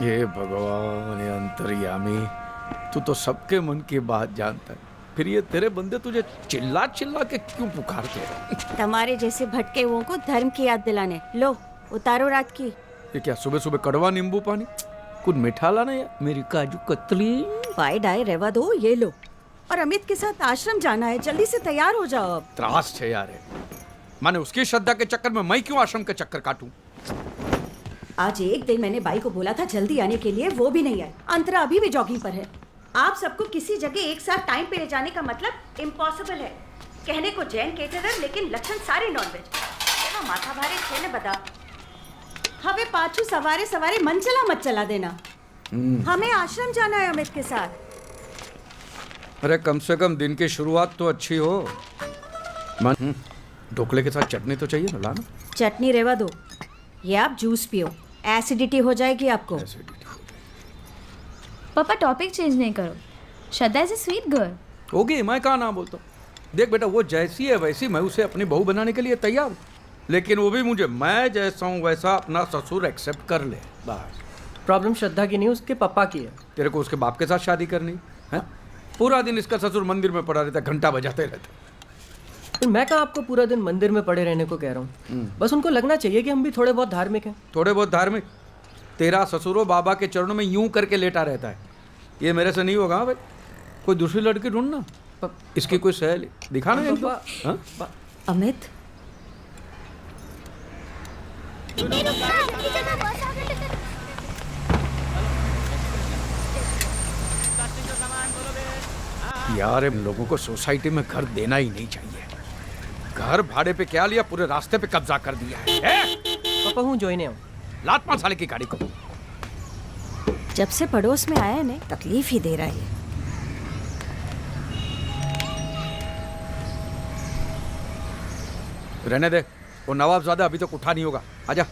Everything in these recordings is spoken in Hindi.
हे भगवान, ये अंतर्यामी, तू तो सबके मन की बात जानता है, फिर ये तेरे बंदे तुझे चिल्ला चिल्ला के क्यों पुकारते हैं? तुम्हारे जैसे भटके हुओं को धर्म की याद दिलाने। लो उतारो रात की। ये क्या सुबह सुबह कड़वा नींबू पानी? कुछ मीठा लाना या मेरी काजू कतली? पाई डाय रेवा दो, ये लो। और अमित के साथ आश्रम जाना है, जल्दी से तैयार हो जाओ अब। त्रास है यार। माने उसकी श्रद्धा के चक्कर में मैं क्यों आश्रम के चक्कर काटूं? आज एक दिन मैंने बाई को बोला था जल्दी आने के लिए, वो भी नहीं आए। अंतरा अभी भी जॉगिंग पर है। आप सबको किसी जगह एक साथ टाइम पे ले जाने का मतलब इम्पॉसिबल है। कहने को जैन केटरर, लेकिन लक्षण सारे नॉनवेज। एवा माथा भारे छे ने बता। हमें पाछू सवारे सवारे मन चला मत चला देना। हमें आश्रम जाना है अमित के साथ। अरे कम से कम दिन की शुरुआत तो अच्छी हो। मन ढोकले के साथ चटनी तो चाहिए ना, लाना। चटनी रेवा दो, ये आप जूस पियो, एसिडिटी हो जाएगी आपको। पापा टॉपिक चेंज नहीं करो। श्रद्धा इज ए स्वीट गर्ल। होगी, मैं कहाँ ना बोलता हूँ। देख बेटा, वो जैसी है वैसी मैं उसे अपनी बहू बनाने के लिए तैयार हूँ, लेकिन वो भी मुझे मैं जैसा हूँ वैसा अपना ससुर एक्सेप्ट कर ले, बस। प्रॉब्लम श्रद्धा की नहीं, उसके पापा की है। तेरे को उसके बाप के साथ शादी करनी है? पूरा दिन इसका ससुर मंदिर में पड़ा रहता, घंटा बजाते रहता। तो मैं कहाँ आपको पूरा दिन मंदिर में पड़े रहने को कह रहा हूँ। बस उनको लगना चाहिए कि हम भी थोड़े बहुत धार्मिक हैं। थोड़े बहुत धार्मिक? तेरा ससुरो बाबा के चरणों में यूं करके लेटा रहता है। ये मेरे से नहीं होगा भाई। कोई दूसरी लड़की ढूंढना, इसकी कोई सहेली दिखाना है। अमित, यार इन लोगों को सोसाइटी में घर देना ही नहीं चाहिए। घर भाड़े पे क्या लिया, पूरे रास्ते पे कब्जा कर दिया है। पापा हूँ जोइने हूँ। लात मार साले की गाड़ी को। जब से पड़ोस में आया है ने तकलीफ ही दे रहा है। रहने दे, वो नवाबजादा अभी तक उठा नहीं होगा। आजा।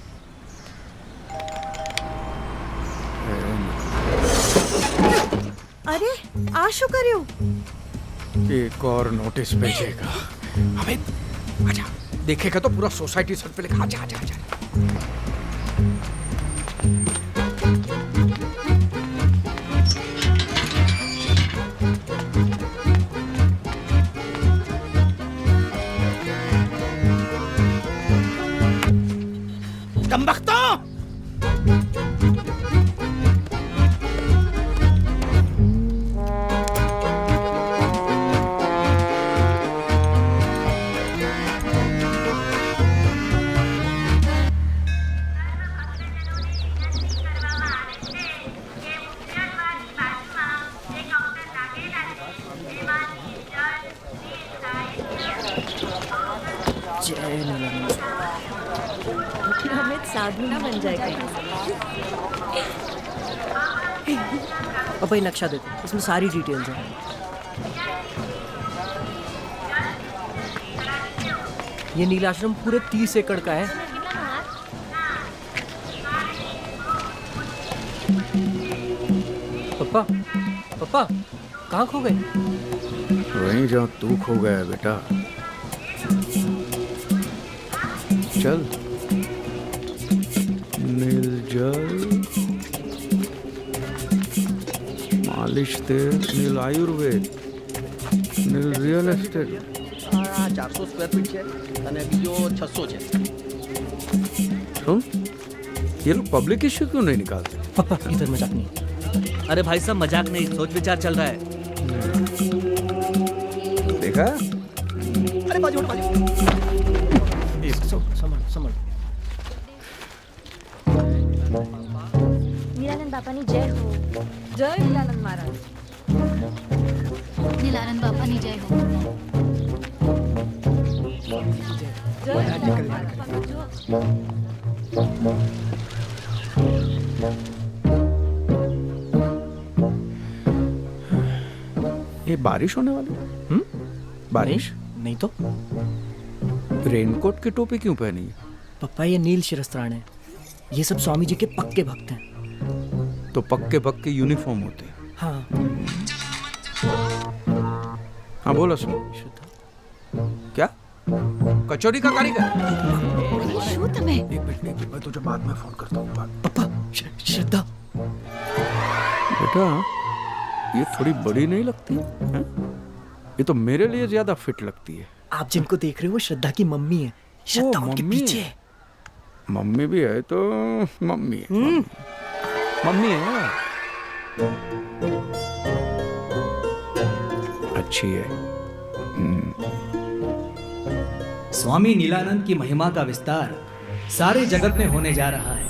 अरे आशु करियो, एक और नोटिस भेजेगा। अमित आजा, देखेगा तो पूरा सोसाइटी सर पे लिखा। आजा आजा आजा। कमबख्तो! अमित साधु ना बन जाएगा। पापा ये नक्शा देखो, इसमें सारी डिटेल्स हैं। ये नीलाश्रम पूरे 30 एकड़ का है। पापा पापा कहाँ खो गए? वहीं जहाँ तू खो गया बेटा। चल। नील जल, मालिश तेल, नील आयुर्वेद, नील रियल एस्टेट। 400 સ્ક્વેર ફીટ છે અને બીજો 600 છે। सुन, ये लोग पब्लिक इश्यू क्यों नहीं निकालते? पापा इधर मजाक नहीं। अरे भाई साहब मजाक नहीं, सोच विचार चल रहा है। देखा? अरे बाजू हटो, बाजू। इसको संभाल संभाल। नीलानंद बापानी जय हो। जय नीलानंद महाराज। नीलानंद बापानी जय हो। ये बारिश होने वाली है? बारिश? नहीं तो रेनकोट की टोपी क्यों पहनी है? पापा ये नील शिरस्त्राण है। ये सब स्वामी जी के पक्के भक्त हैं। तो पक्के पक्के यूनिफॉर्म होते हैं। हाँ। हाँ बोलो सुनो। क्या? कचौरी का कारीगर? शू तुम्हें? एक मिनट मैं तुझे बाद में फोन करता हूँ। पापा श्रद्धा बेटा ये थोड़ी बड़ी नहीं लगती हैं? ये तो मेरे लिए ज्यादा फिट लगती है। आप जिनको देख रहे हो वो श्रद्धा की मम्मी है। श्रद्धा उनके मम्मी पीछे है। है। मम्मी भी है तो मम्मी है। मम्मी है, अच्छी है। स्वामी नीलानंद की महिमा का विस्तार सारे जगत में होने जा रहा है।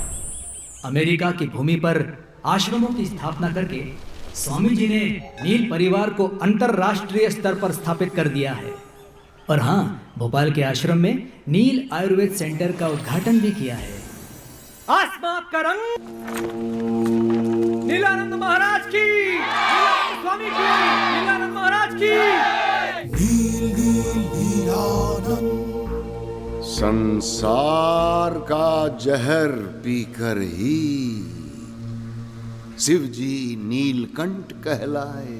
अमेरिका की भूमि पर आश्रमों की स्थापना करके स्वामी जी ने नील परिवार को अंतरराष्ट्रीय स्तर पर स्थापित कर दिया है। और हाँ, भोपाल के आश्रम में नील आयुर्वेद सेंटर का उद्घाटन भी किया है। आसमां का रंग नीलानंद महाराज की, नीलानंद स्वामी की, नीलानंद महाराज की। संसार का जहर पीकर ही शिव जी नीलकंठ कहलाए।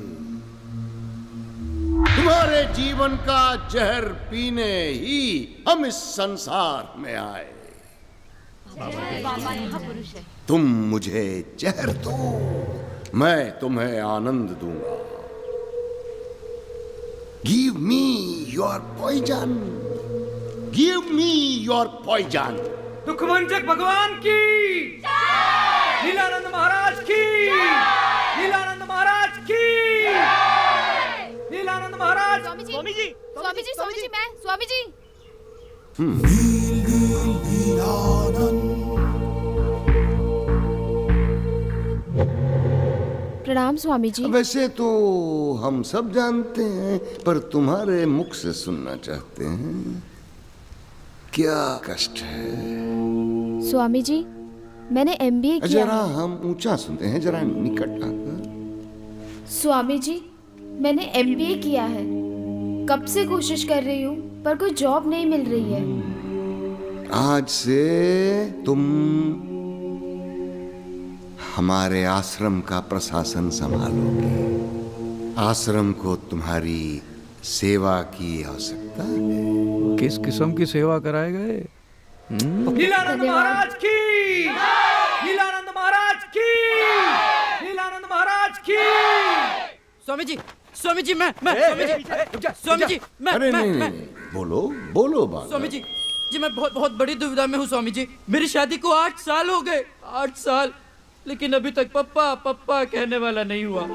तुम्हारे जीवन का जहर पीने ही हम इस संसार में आए। तुम मुझे जहर दो, मैं तुम्हें आनंद दूंगा। Give me your poison, give me your poison. दुखमंजक भगवान की, नीलानंद महाराज की, नीलानंद महाराज की, नीलानंद महाराज। स्वामी जी मैं स्वामी जी। प्रणाम स्वामी जी। वैसे तो हम सब जानते हैं, पर तुम्हारे मुख से सुनना चाहते हैं। क्या कष्ट है? स्वामी जी मैंने MBA किया जरा है। हम ऊंचा सुनते हैं, जरा निकट आकर। स्वामी जी मैंने MBA किया है। कब से कोशिश कर रही हूँ पर कोई जॉब नहीं मिल रही है। आज से तुम हमारे आश्रम का प्रशासन संभालोगे। आश्रम को तुम्हारी सेवा की आवश्यकता है। किस किस्म की सेवा कराए गए? नीलानंद महाराज की, नीलानंद महाराज की, नीलानंद महाराज की। स्वामी जी मैं स्वामी जी मैं अरे नहीं, बोलो बोलो बाबा। स्वामी जी मैं बहुत बड़ी दुविधा में हूँ स्वामी जी। मेरी शादी को 8 साल हो गए, 8 साल, लेकिन अभी तक पप्पा पप्पा कहने वाला नहीं हुआ।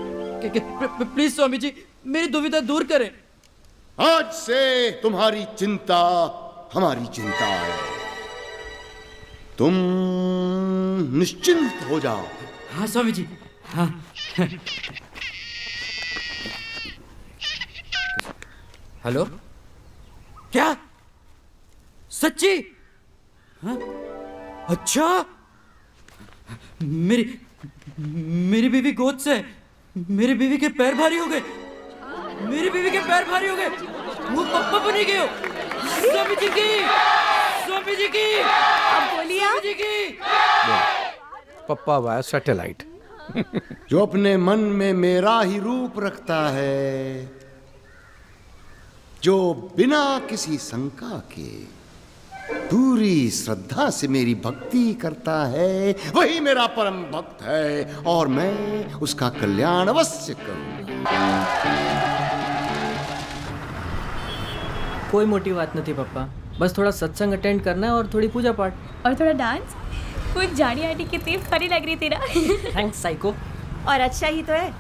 प्लीज स्वामी जी मेरी दुविधा दूर करें। आज से तुम्हारी चिंता हमारी चिंता है। तुम निश्चिंत हो जाओ। हाँ स्वामी जी, हाँ। हेलो, क्या सच्ची? हाँ? अच्छा, मेरी बीवी गोद से, मेरी बीवी के पैर भारी हो गए, मेरी बीवी के पैर भारी हो गए। वो पप्पा बनी गए हो। स्वामी जी की, स्वामी जी की, अब बोलिए स्वामी जी की। पप्पा वाया सैटेलाइट। जो अपने मन में मेरा ही रूप रखता है, जो बिना किसी शंका के पूरी श्रद्धा से मेरी भक्ति करता है, वही मेरा परम भक्त है और मैं उसका कल्याण अवश्य करूंगा। कोई मोटी बात नहीं थी पापा, बस थोड़ा सत्संग अटेंड करना है और थोड़ी पूजा पाठ और थोड़ा डांस। कुछ जाड़ी आटी कितनी फनी लग रही तेरा। Thanks psycho. और अच्छा ही तो है,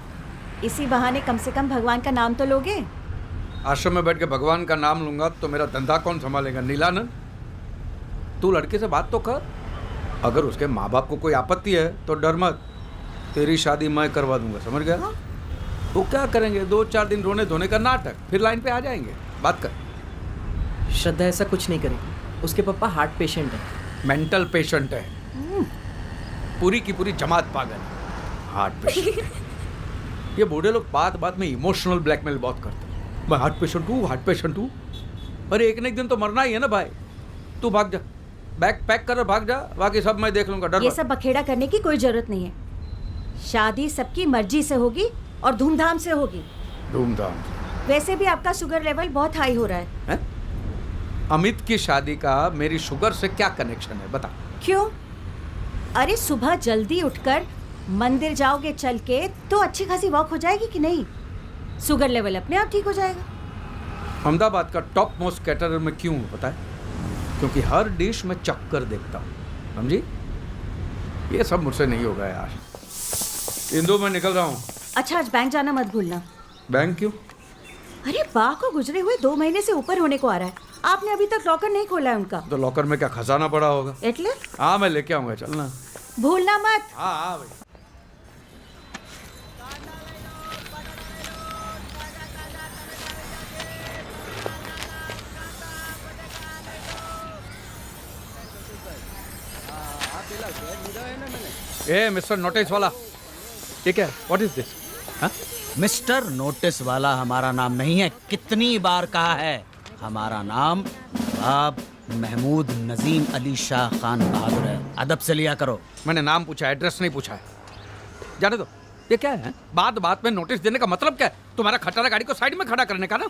इसी बहाने कम से कम भगवान का नाम तो लोगे। आश्रम में बैठ के भगवान का नाम लूंगा तो मेरा धंधा कौन संभालेगा? नीलानंद, तू लड़के से बात तो कर। अगर उसके माँ बाप को कोई आपत्ति है तो डर मत, तेरी शादी मैं करवा दूंगा, समझ गया? वो क्या करेंगे, 2-4 दिन रोने धोने का नाटक, फिर लाइन पे आ जाएंगे। बात कर। श्रद्धा ऐसा कुछ नहीं करेगी, उसके पापा हार्ट पेशेंट है। मेंटल पेशेंट है, पूरी की पूरी जमात पागल है। Heart patient. ये बूढ़े लोग बात बात में इमोशनल ब्लैकमेल बहुत करते हैं। मैं हार्ट पेशेंट हूँ, हार्ट पेशेंट हूँ। अरे एक न एक दिन तो मरना ही है ना भाई। तू भाग जा, बैग पैक कर भाग जा, बाकी सब मैं देख लूंगा। डर ये मत। सब बखेड़ा करने की कोई जरूरत नहीं है। शादी सबकी मर्जी से होगी और धूमधाम से होगी। धूमधाम। वैसे भी आपका शुगर लेवल बहुत हाई हो रहा है। अमित की शादी का मेरी शुगर से क्या कनेक्शन है, बता। क्यों? अरे सुबह जल्दी उठकर मंदिर जाओगे चल के तो अच्छी खासी वॉक हो जाएगी कि नहीं? शुगर लेवल अपने आप ठीक हो जाएगा। अहमदाबाद का टॉप मोस्ट कैटरर में क्यों हूँ पता है? क्योंकि हर डिश में चक्कर देखता हूँ, समझी? ये सब मुझसे नहीं होगा यार। इंदु, मैं निकल रहा हूँ। अच्छा, आज बैंक जाना मत भूलना। बैंक क्यों? अरे बा को गुजरे हुए 2 महीने से ऊपर होने को आ रहा है। आपने अभी तक लॉकर नहीं खोला है उनका। तो लॉकर में क्या खजाना पड़ा होगा? एटले? हाँ, मैं लेके आऊंगा, चलना। भूलना मत। हाँ हाँ भाई। ए मिस्टर नोटिस वाला, ये क्या है? What is this? हाँ? मिस्टर नोटिस वाला हमारा नाम नहीं है। कितनी बार कहा है, हमारा नाम नवाब महमूद नजीम अली शाह खान बहादुर है। अदब से लिया करो। मैंने नाम पूछा है, एड्रेस नहीं पूछा है। जाने दो। ये क्या है? बात बात में नोटिस देने का मतलब क्या है? तुम्हारा खटारा गाड़ी को साइड में खड़ा करने का ना?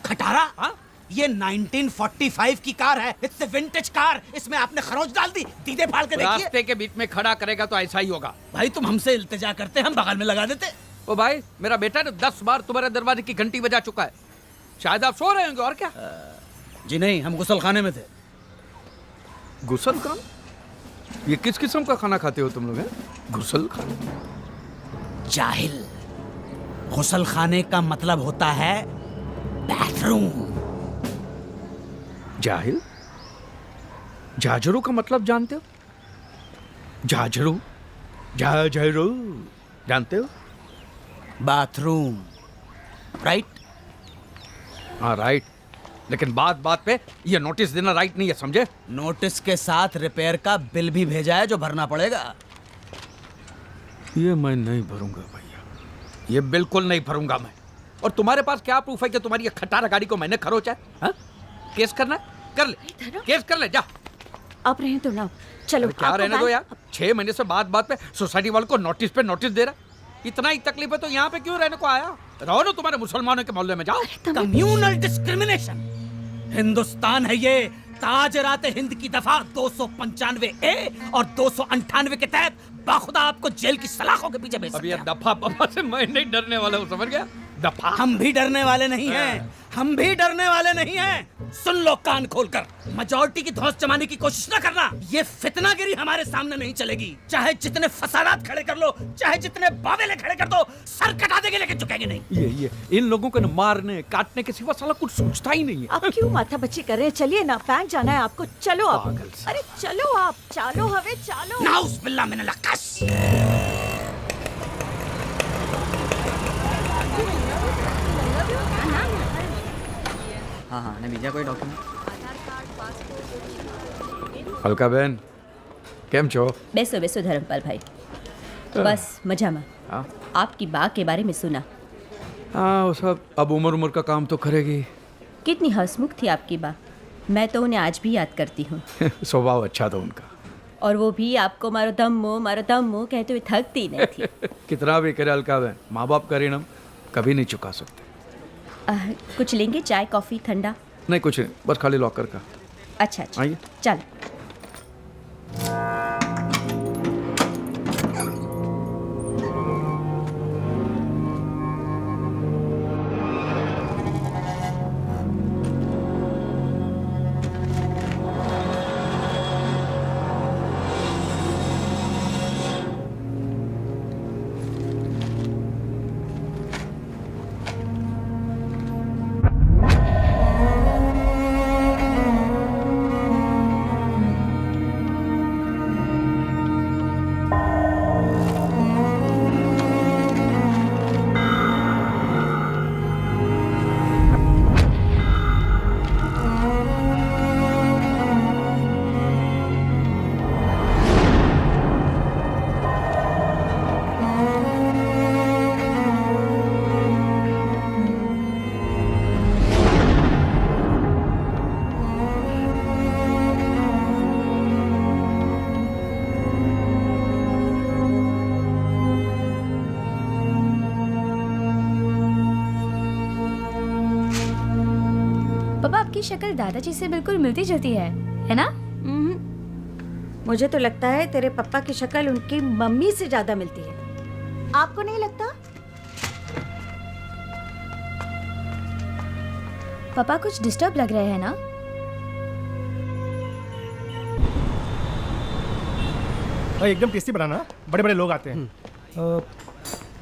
खटारा? हाँ? ये 1945 की कार है। It's vintage car. इसमें आपने खरोच डाल दी। दीदे फाड़ के देखिए। रास्ते के बीच में खड़ा करेगा तो ऐसा ही होगा। भाई तुम हमसे इल्तिजा करते, हम बगल में लगा देते। ओ भाई, मेरा बेटा ने 10 बार तुम्हारे दरवाजे की घंटी बजा चुका है। शायद आप सो रहे होंगे, और क्या? जी नहीं, हम गुसल खाने में थे। गुसल खान? ये किस किस्म का खाना खाते हो तुम लोग? हैं गुसल खान? जाहिल, गुसल खाने का मतलब होता है बाथरूम। जाहिल? जाजरू का मतलब जानते हो? जाजरू? जाजरू जानते हो? Bathroom, right? हाँ राइट, लेकिन बात बात पे ये नोटिस देना राइट नहीं है, समझे? नोटिस के साथ रिपेयर का बिल भी भेजा है जो भरना पड़ेगा। ये मैं नहीं भरूंगा भैया, ये बिल्कुल नहीं भरूंगा मैं। और तुम्हारे पास क्या प्रूफ है कि तुम्हारी ये खटारा गाड़ी को मैंने खरोचा है? हाँ? केस करना है? कर ले, केस कर ले, जा। आप रहे तो ना, चलो। अरे क्या आपको रहने दो बैंक- यार। 6 महीने से बात बात पे सोसाइटी वालों को नोटिस पे नोटिस दे रहा। इतना ही तकलीफ है तो यहाँ पे क्यों रहने को आया? रहो ना तुम्हारे मुसलमानों के मोहल्ले में, जाओ। Communal discrimination. हिंदुस्तान है ये। ताजरात हिंद की दफा 295A और 298 के तहत बाखुदा आपको जेल की सलाखों के पीछे भेज अब सकते ये हैं। दफा पफा से मैं नहीं डरने वाला हूँ, समझ गया? दफा। हम भी डरने वाले नहीं हैं। हम भी डरने वाले नहीं हैं। सुन लो कान खोलकर, मेजॉरिटी की धौंस जमाने की कोशिश न करना। ये फितनागिरी हमारे सामने नहीं चलेगी। चाहे जितने फसादात खड़े कर लो, चाहे जितने बावेले खड़े कर दो, सर कटा देंगे लेकिन झुकेंगे नहीं। ये इन लोगों को न मारने काटने के सिवा साला कुछ सोचता ही नहीं है। आप क्यों माथा बच्ची कर रहे हैं? चलिए ना, बैंक जाना है आपको। चलो आप। पागल सा। अरे चलो आप, चालो हवे चालो। नाउस बिल्ला मिनल अक्कस। हाँ हाँ, ने बीजा कोई डॉक्यूमेंट? હલકા બેન કેમ છો? બેસો બેસો ધરમપાલ ભાઈ. બસ મજામાં. हाँ आपकी बा के बारे में सुना. हाँ, वो सब अब उम्र उम्र का काम तो करेगी। कितनी हंसमुख थी आपकी बा. मैं तो उन्हें आज भी याद करती हूँ. स्वभाव अच्छा था उनका। और वो भी आपको मारो दम्मो कहते हुए थकती नहीं थी. कितना भी करे अलका बहन, माँ बाप का ऋण हम कभी नहीं चुका सकते। कुछ लेंगे? चाय कॉफ़ी ठंडा? नहीं कुछ नहीं, बस खाली लॉकर का। अच्छा अच्छा, आइए। चलो. पापा, आपकी शक्ल दादाजी से बिल्कुल मिलती जुलती है ना? मुझे तो लगता है तेरे पापा की शक्ल उनकी मम्मी से ज्यादा मिलती है। आपको नहीं लगता? पापा कुछ डिस्टर्ब लग रहे हैं ना? भाई एकदम टेस्टी बनाना, बड़े बड़े लोग आते हैं।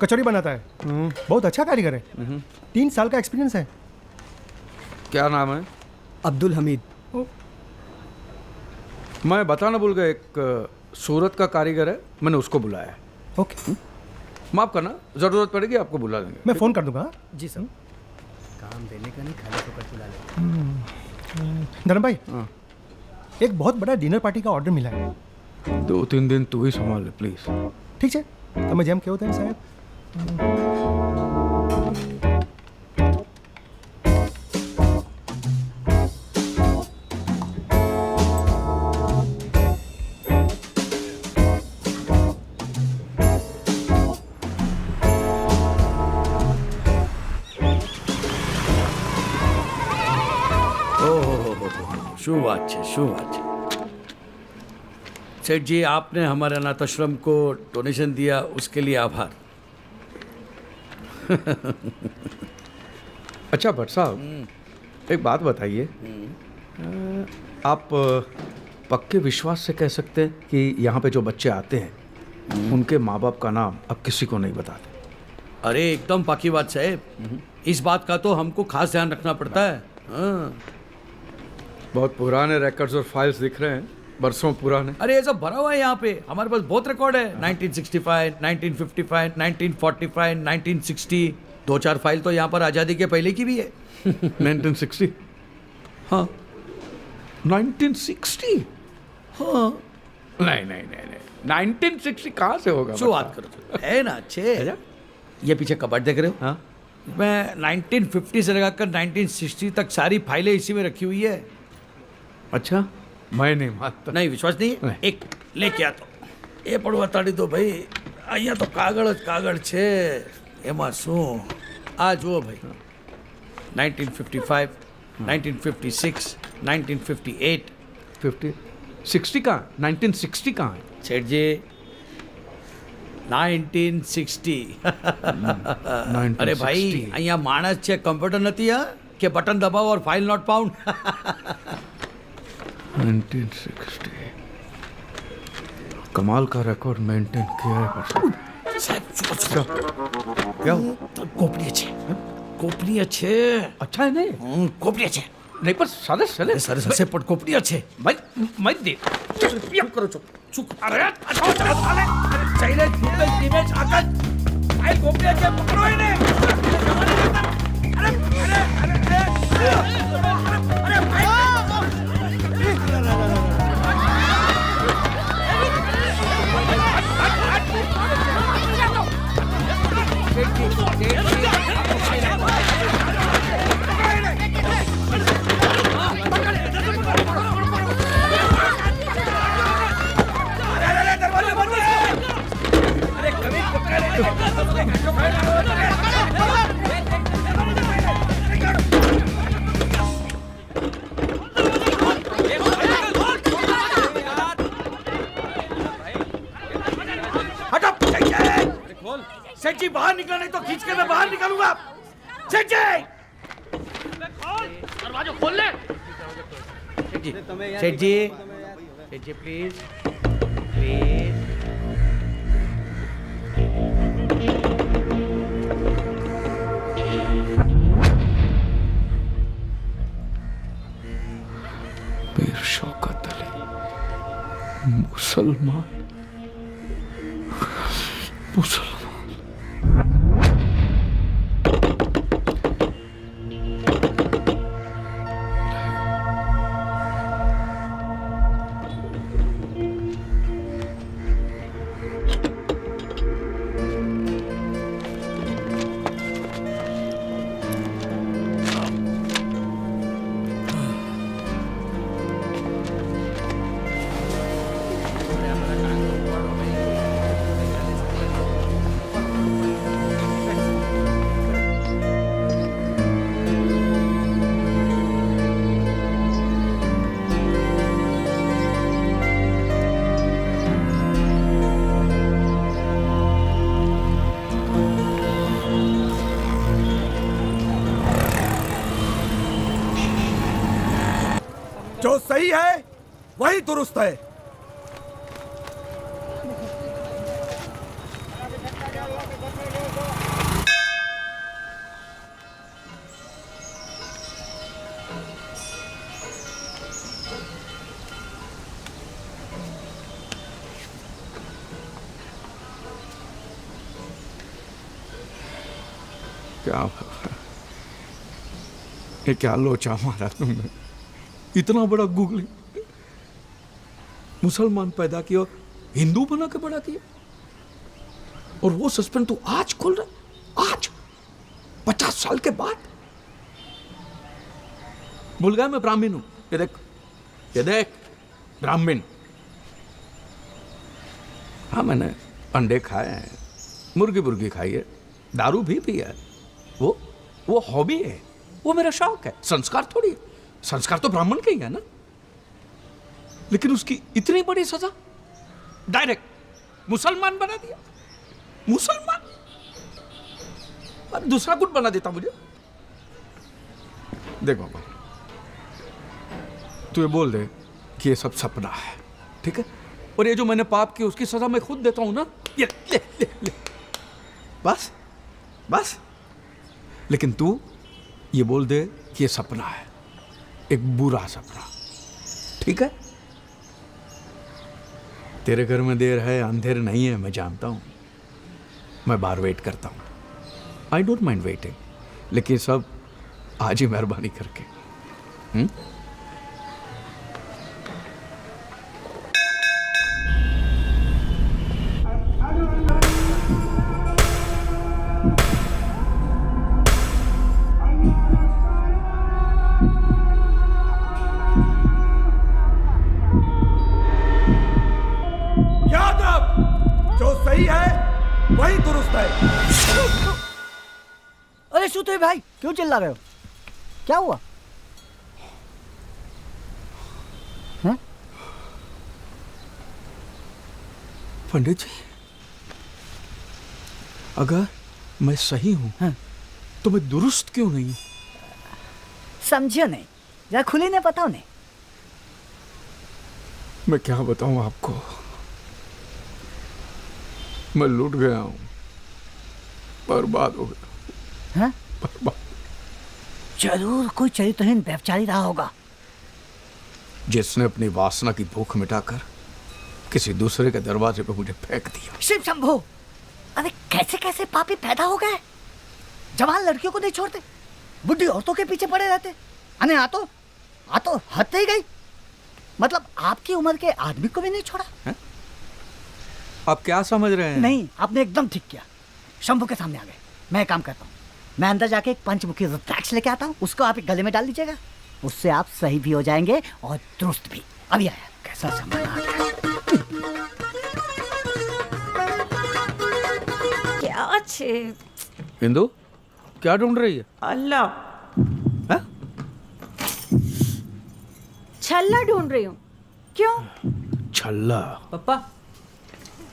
कचौड़ी बनाता है, बहुत अच्छा कारीगर है। 3 साल का एक्सपीरियंस है। क्या नाम है? अब्दुल हमीद। मैं बताना भूल गया, एक सूरत का कारीगर है, मैंने उसको बुलाया है। ओके, माफ करना, जरूरत पड़ेगी आपको बुला देंगे। मैं फ़ोन कर दूंगा। जी सर। काम देने का नहीं, खाने को कर बुला ले। धर्म भाई, हाँ। एक बहुत बड़ा डिनर पार्टी का ऑर्डर मिला है। 2-3 दिन तू ही संभाल ले प्लीज। ठीक है, તમે જેમ કહો તેમ સાહેબ। શું વાત છે, શું વાત છે। सेठ जी, आपने हमारे अनाथ आश्रम को डोनेशन दिया, उसके लिए आभार। अच्छा भट्ट साहब, एक बात बताइए, आप पक्के विश्वास से कह सकते हैं कि यहाँ पे जो बच्चे आते हैं उनके माँ बाप का नाम अब किसी को नहीं बताते? अरे एकदम पाकी बात साहेब, इस बात का तो हमको खास ध्यान रखना पड़ता है। हाँ। बहुत पुराने रिकॉर्ड्स और फाइल्स दिख रहे हैं, बरसों पुराने। अरे ये सब भरा हुआ है यहाँ पे, हमारे पास बहुत रिकॉर्ड है। 1965, 1955, 1945, 1960, 2-4 फाइल तो यहाँ पर आज़ादी के पहले की भी है। 1960? हाँ, 1960? हाँ, नहीं नहीं नहीं नहीं, 1960 कहाँ से होगा? जो बात करो तो है ना अच्छे। ये पीछे कबर्ड देख रहे हो? हाँ, मैं 1950 से लगाकर 1960 तक सारी फाइलें इसी में रखी हुई है। अच्छा, मैं नहीं मानता। नहीं विश्वास नहीं है? नहीं। एक लेके आ तो એ પણ બતાડી દો ભાઈ, અહીંયા તો કાગળ જ કાગળ છે, એમાં શું? આ જુઓ ભાઈ, 1955, 1956, 1958। 60 कहाँ? 1960 कहाँ है? सेठ जी 1960। અરે ભાઈ, અહીંયા માણસ છે, કમ્પ્યુટર નથી હા કે બટન દબાવો और फाइल नॉट फाउंड। 1960 कमाल का रिकॉर्ड मेंटेन किया है भट्ट साहब। સાહેબ क्या गोपनीय છે, गोपनीय છે। अच्छा है नहीं? गोपनीय છે नहीं पर सारे चले સર સર પણ गोपनीय છે। मैं दे चुप करो, चुप चुप। अरे अच्छा चलो साले, अरे साइलेंट फुटेज इमेज आकर फाइल गोपनीय છે, पकड़ो इन्हें। अरे अरे अरे अरे फाइल सेठ जी बाहर निकला, नहीं तो खींच के मैं बाहर निकालूंगा। सेठ जी दरवाजा खोल ले। सेठ जी, सेठ जी, सेठ जी प्लीज प्लीज। मीर शौकत अली मुसलमान मुसलमान। सही है वही दुरुस्त है। क्या ये क्या लोचा मारा तुमने, इतना बड़ा गूगली मुसलमान पैदा किया, हिंदू बना के बड़ा किया, और वो सस्पेंस तू आज खोल रहा, आज 50 साल के बाद। भूल गया मैं ब्राह्मण हूं, ये देख ब्राह्मण। हाँ मैंने अंडे खाए हैं, मुर्गी खाई है, दारू भी पी है, वो हॉबी है, वो मेरा शौक है, संस्कार थोड़ी है। संस्कार तो ब्राह्मण के ही है ना। लेकिन उसकी इतनी बड़ी सजा, डायरेक्ट मुसलमान बना दिया, मुसलमान। और दूसरा कुछ बना देता मुझे। देख बाबा, तू ये बोल दे कि ये सब सपना है, ठीक है, और ये जो मैंने पाप किया उसकी सजा मैं खुद देता हूं ना, ये ले। बस बस। लेकिन तू ये बोल दे कि ये सपना है, एक बुरा सपना, ठीक है। तेरे घर में देर है अंधेर नहीं है, मैं जानता हूं, मैं बाहर वेट करता हूं, आई डोंट माइंड वेटिंग, लेकिन सब आज ही मेहरबानी करके। याद रख, जो सही है वही दुरुस्त है। अरे सूते भाई क्यों चिल्ला रहे हो, क्या हुआ? हैं? पंडित जी, अगर मैं सही हूं तो मैं दुरुस्त क्यों नहीं? समझियो नहीं, जरा खुली ने बताओ नहीं। मैं क्या बताऊं आपको, मैं लूट गया हूं, बर्बाद हो गया। हैं? बर्बाद। जरूर कोई चरित्रहीन व्यभिचारी रहा होगा, जिसने अपनी वासना की भूख मिटाकर किसी दूसरे के दरवाजे पे मुझे फेंक दिया। शिव शंभो, अरे कैसे कैसे पापी पैदा हो गए। जवान लड़कियों को नहीं छोड़ते, बुढ़ी औरतों के पीछे पड़े रहते। अने आ तो हद ही गई, मतलब आपकी उम्र के आदमी को भी नहीं छोड़ा। है? आप क्या समझ रहे हैं? नहीं, आपने एकदम ठीक किया। शंभू के सामने आ गए। मैं एक काम करता हूँ, मैं अंदर जाके एक पंचमुखी रुद्राक्ष लेके आता हूँ, उसको आप एक गले में डाल दीजिएगा, उससे आप सही भी हो जाएंगे और दुरुस्त भी। अभी आया, कैसा सामान आ गया। क्या छे हिंदू क्या ढूंढ रही है? अल्लाह, है? छल्ला ढूंढ रही हूँ। क्यों? छल्ला? पप्पा,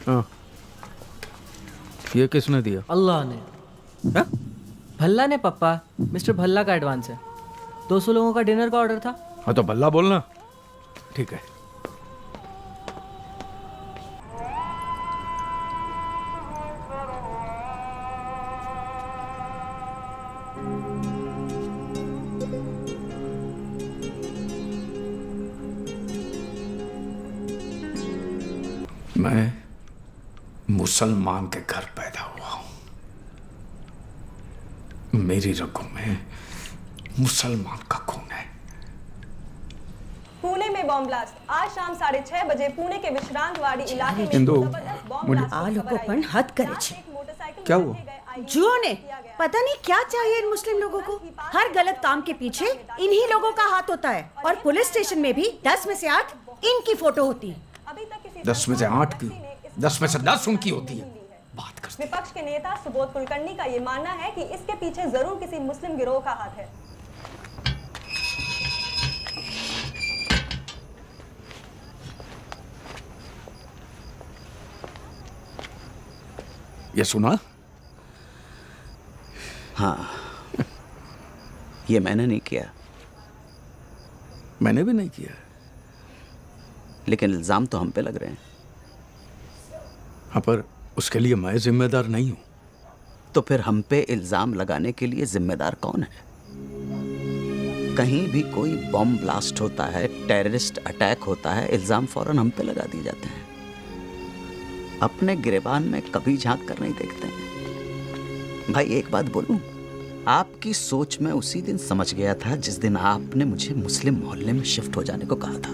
हाँ, ये किसने दिया? अल्लाह ने। है? भल्ला ने पप्पा, मिस्टर भल्ला का एडवांस है। 200 लोगों का डिनर का ऑर्डर था। हाँ तो भल्ला बोलना, ठीक है। मैं मुसलमान के घर पैदा हुआ हूं, मेरी रगों में मुसलमान का खून है। पुणे में बॉम्ब ब्लास्ट। आज शाम 6:30 बजे पुणे के विश्रांतवाड़ी इलाके में हिंदू, जबरदस्त बॉम्ब मुझे- ब्लास्ट आ लोगों खबर पण आई। हद करे रात छे। एक मोटरसाइकिल क्या में हुआ? रखे गए आई- जुओं ने पता नहीं क्या चाहिए इन मुस्लिम लोगों को। हर गलत काम के पीछे इन्हीं लोगों का हाथ होता है, और पुलिस स्टेशन में भी 10 में से 8 इनकी फोटो होती है। अभी तक किसी 10 में से 8 की, 10 में से 10 उनकी होती है। बात कर। विपक्ष के नेता सुबोध कुलकर्णी का ये मानना है कि इसके पीछे जरूर किसी मुस्लिम गिरोह का हाथ है। ये सुना? हाँ, ये मैंने नहीं किया। मैंने भी नहीं किया। लेकिन इल्ज़ाम तो हम पे लग रहे हैं। हाँ, पर उसके लिए मैं जिम्मेदार नहीं हूँ। तो फिर हम पे इल्ज़ाम लगाने के लिए जिम्मेदार कौन है? कहीं भी कोई बॉम्ब ब्लास्ट होता है, टेररिस्ट अटैक होता है, इल्ज़ाम फौरन हम पे लगा दिए जाते हैं। अपने गिरेबान में कभी झांक कर नहीं देखते हैं। भाई एक बात बोलूं, आपकी सोच में उसी दिन समझ गया था जिस दिन आपने मुझे मुस्लिम मोहल्ले में शिफ्ट हो जाने को कहा था।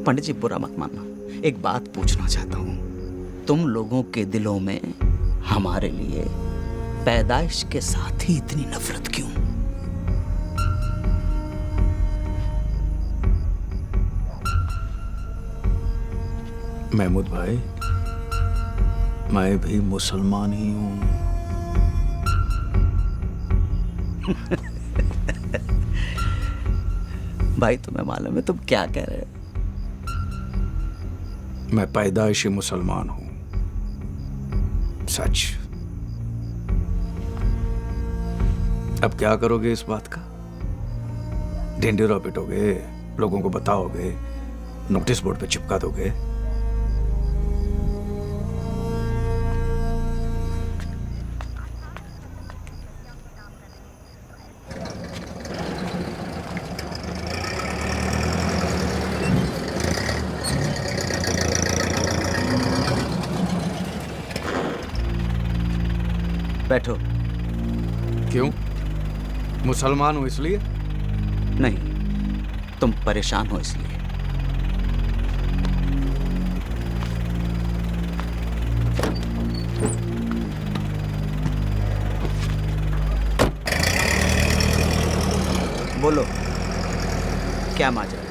पंडित जी बुरा मत मानना, एक बात पूछना चाहता हूं, तुम लोगों के दिलों में हमारे लिए पैदाइश के साथ ही इतनी नफरत क्यों? महमूद भाई, मैं भी मुसलमान ही हूं। भाई तुम्हें मालूम है तुम क्या कह रहे हो? मैं पैदाइशी मुसलमान हूं, सच। अब क्या करोगे इस बात का? ढिंढोरा पिटोगे, लोगों को बताओगे, नोटिस बोर्ड पे चिपका दोगे? बैठो। क्यों? मुसलमान हो इसलिए? नहीं, तुम परेशान हो इसलिए। बोलो, क्या माजरा?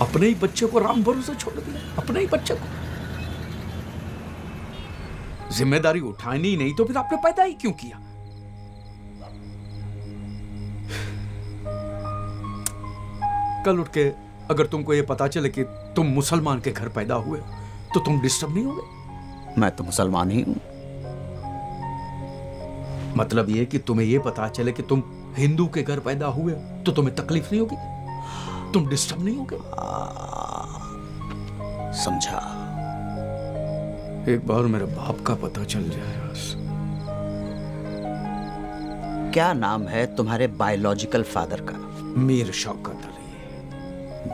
अपने ही बच्चे को राम भरोसे छोड़ दिया, अपने ही बच्चे को। जिम्मेदारी उठानी नहीं तो फिर आपने पैदा ही क्यों किया? कल उठ के अगर तुमको ये पता चले कि तुम मुसलमान के घर पैदा हुए तो तुम डिस्टर्ब नहीं होगे? मैं तो मुसलमान ही हूं। मतलब ये कि तुम्हें ये पता चले कि तुम हिंदू के घर पैदा हुए तो तुम्हें तकलीफ नहीं होगी? तुम डिस्टर्ब नहीं होगे? समझा। एक बार मेरे बाप का पता चल जाए बस। क्या नाम है तुम्हारे बायोलॉजिकल फादर का? मीर शौकत अली।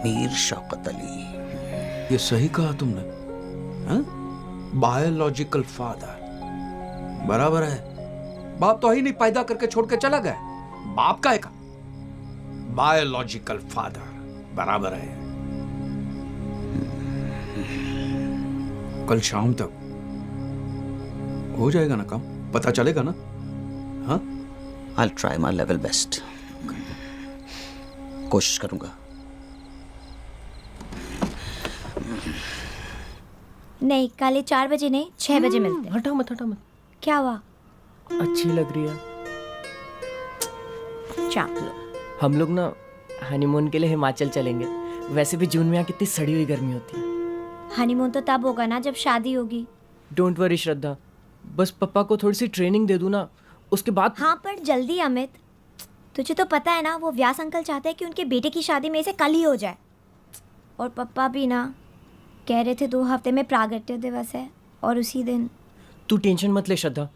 मीर शौकत अली। ये सही कहा तुमने, हाँ? बायोलॉजिकल फादर बराबर है। बाप तो ही नहीं, पैदा करके छोड़ के चला गया। बाप का एक बायोलॉजिकल फादर बराबर है। कल शाम तक हो जाएगा ना काम? पता चलेगा ना? हाँ, I'll try my level best. कोशिश करूंगा। नहीं, कल 4 बजे नहीं, 6 बजे मिलते हैं। हटा मत, हटा मत। क्या हुआ? अच्छी लग रही है। चाप लो। हम लोग ना हनीमून के लिए हिमाचल चलेंगे। वैसे भी जून में यहाँ कितनी सड़ी हुई गर्मी होती है। हनीमून तो तब होगा ना जब शादी होगी। डोंट वरी श्रद्धा, बस पापा को थोड़ी सी ट्रेनिंग दे दूँ ना, उसके बाद। हाँ पर जल्दी अमित, तुझे तो पता है ना वो व्यास अंकल चाहते हैं कि उनके बेटे की शादी में से कल ही हो जाए। और पापा भी ना कह रहे थे 2 हफ्ते में प्रागट्य दिवस है और उसी दिन। तू टेंशन मत ले श्रद्धा,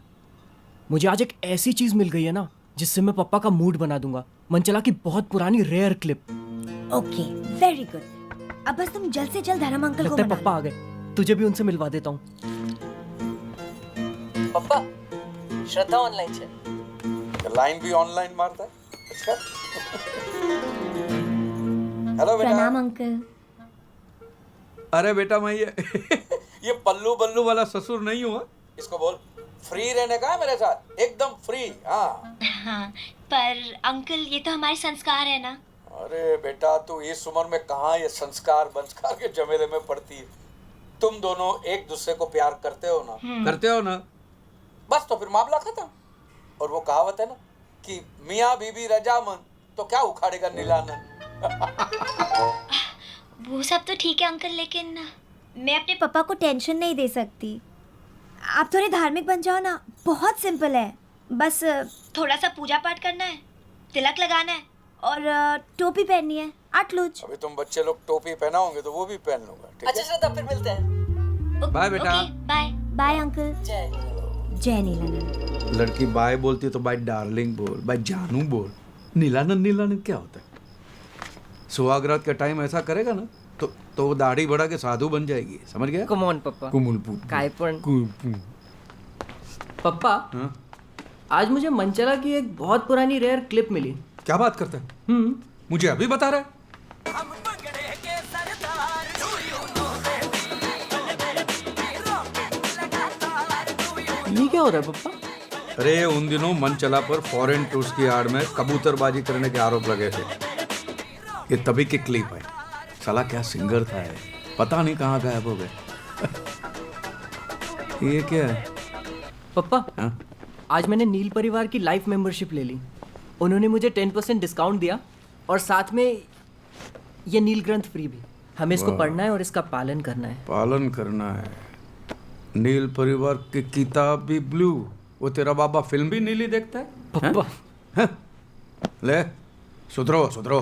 मुझे आज एक ऐसी चीज मिल गई है ना जिससे मैं पापा का मूड बना दूंगा। मनचला की बहुत पुरानी rare clip. Okay, very good. अब बस तुम जल्द से जल्द धर्म अंकल को लगता है मना पापा आ गए, तुझे भी उनसे मिलवा देता हूँ। पापा, श्रद्धा ऑनलाइन है। लाइन भी ऑनलाइन मारता है। अच्छा। हेलो बेटा। प्रणाम अंकल। अरे बेटा, मैं ये पल्लू बल्लू वाला ससुर नहीं हुआ। इसको बोल फ्री रहने का है मेरे साथ, एकदम फ्री। हाँ हाँ, पर अंकल ये तो हमारे संस्कार है ना। अरे बेटा, तू इस उम्र में कहाँ ये संस्कार बंस्कार के झमेले में पड़ती है? तुम दोनों एक दूसरे को प्यार करते हो ना? करते हो ना? बस तो फिर मामला खत्म। और वो कहावत है ना कि मियाँ बीबी रजामंद तो क्या उखाड़ेगा नीलानंद। वो सब तो ठीक है अंकल, लेकिन मैं अपने पापा को टेंशन नहीं दे सकती। आप थोड़े धार्मिक बन जाओ ना, बहुत सिंपल है। बस थोड़ा सा पूजा पाठ करना है, तिलक लगाना है और टोपी पहननी है, आटलूज। अभी तुम बच्चे लोग टोपी पहनाओगे तो वो भी पहन लूंगा, ठीक अच्छा श्रद्धा, फिर मिलते हैं। बाय बेटा। Bye bye uncle. जय नीलानंद। लड़की बाय बोलती है तो बाय डार्लिंग बोल, बाय जानू बोल। नीलानंद नीलानंद क्या होता है? सुहागरात का टाइम ऐसा करेगा ना तो वो दाढ़ी बढ़ा के साधु बन जाएगी, समझ गया? कम ऑन पप्पा। काय पण पप्पा, हाँ? आज मुझे मंचला की एक बहुत पुरानी रेयर क्लिप मिली। क्या बात करता है? मुझे अभी बता रहा है? ये क्या हो रहा है पप्पा? अरे उन दिनों मंचला पर फॉरेन टूर्स की आड़ में कबूतरबाजी करने के आरोप लगे थे। ये तभी की क्लिप है। साला क्या सिंगर था ये, पता नहीं कहाँ गायब हो गए। ये क्या है? पप्पा, हाँ? आज मैंने नील परिवार की लाइफ मेंबरशिप ले ली। उन्होंने मुझे 10% डिस्काउंट दिया और साथ में ये नील ग्रंथ फ्री भी। हमें इसको पढ़ना है और इसका पालन करना है। पालन करना है। नील परिवार की किताब भी ब्लू, वो तेरा बाबा फिल्म भी नीली देखता है? पप्पा हैं? ले सुधरो सुधरो।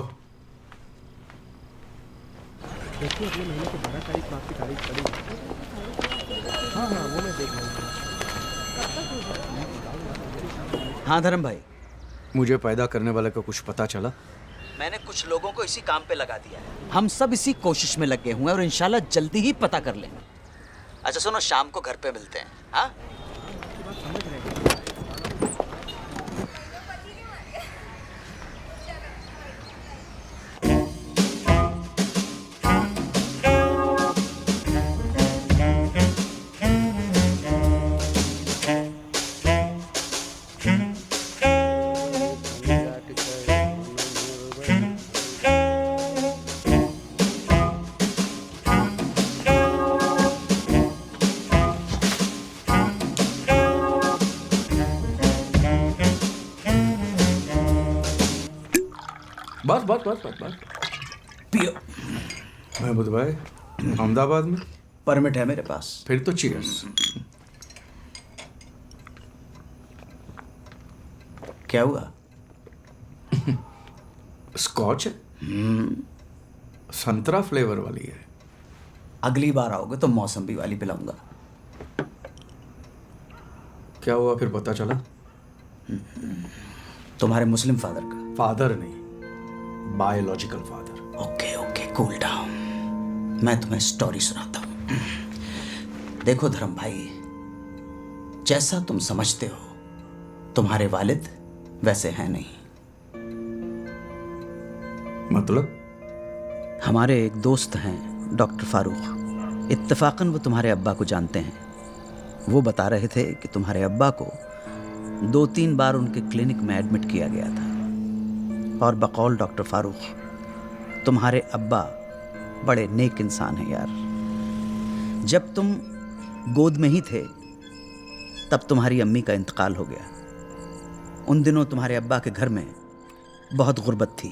देखिए अगले महीने की 12 तारीख को आपकी तारीख पड़ी। हाँ वो मैं देख लूँगा। हाँ धर्म भाई, मुझे पैदा करने वाले का कुछ पता चला? मैंने कुछ लोगों को इसी काम पे लगा दिया है। हम सब इसी कोशिश में लगे हुए हैं और इंशाल्लाह जल्दी ही पता कर लेंगे। अच्छा सुनो, शाम को घर पे मिलते हैं। हाँ बस बस बस बस बस पियो। महमूद भाई, अहमदाबाद में परमिट है मेरे पास। फिर तो चीयर्स। क्या हुआ? स्कॉच है, संतरा फ्लेवर वाली है। अगली बार आओगे तो मौसम्बी वाली पिलाऊंगा। क्या हुआ फिर पता चला? तुम्हारे मुस्लिम फादर का। फादर नहीं, biological father. Okay okay, cool down. मैं तुम्हें स्टोरी सुनाता हूँ। देखो धर्म भाई, जैसा तुम समझते हो तुम्हारे वालिद वैसे हैं नहीं। मतलब? हमारे एक दोस्त हैं डॉक्टर फारूक, इत्तेफाकन वो तुम्हारे अब्बा को जानते हैं। वो बता रहे थे कि तुम्हारे अब्बा को 2-3 बार उनके क्लिनिक में एडमिट किया गया था। और बकौल डॉक्टर फारूक, तुम्हारे अब्बा बड़े नेक इंसान हैं यार। जब तुम गोद में ही थे तब तुम्हारी अम्मी का इंतकाल हो गया। उन दिनों तुम्हारे अब्बा के घर में बहुत गुर्बत थी।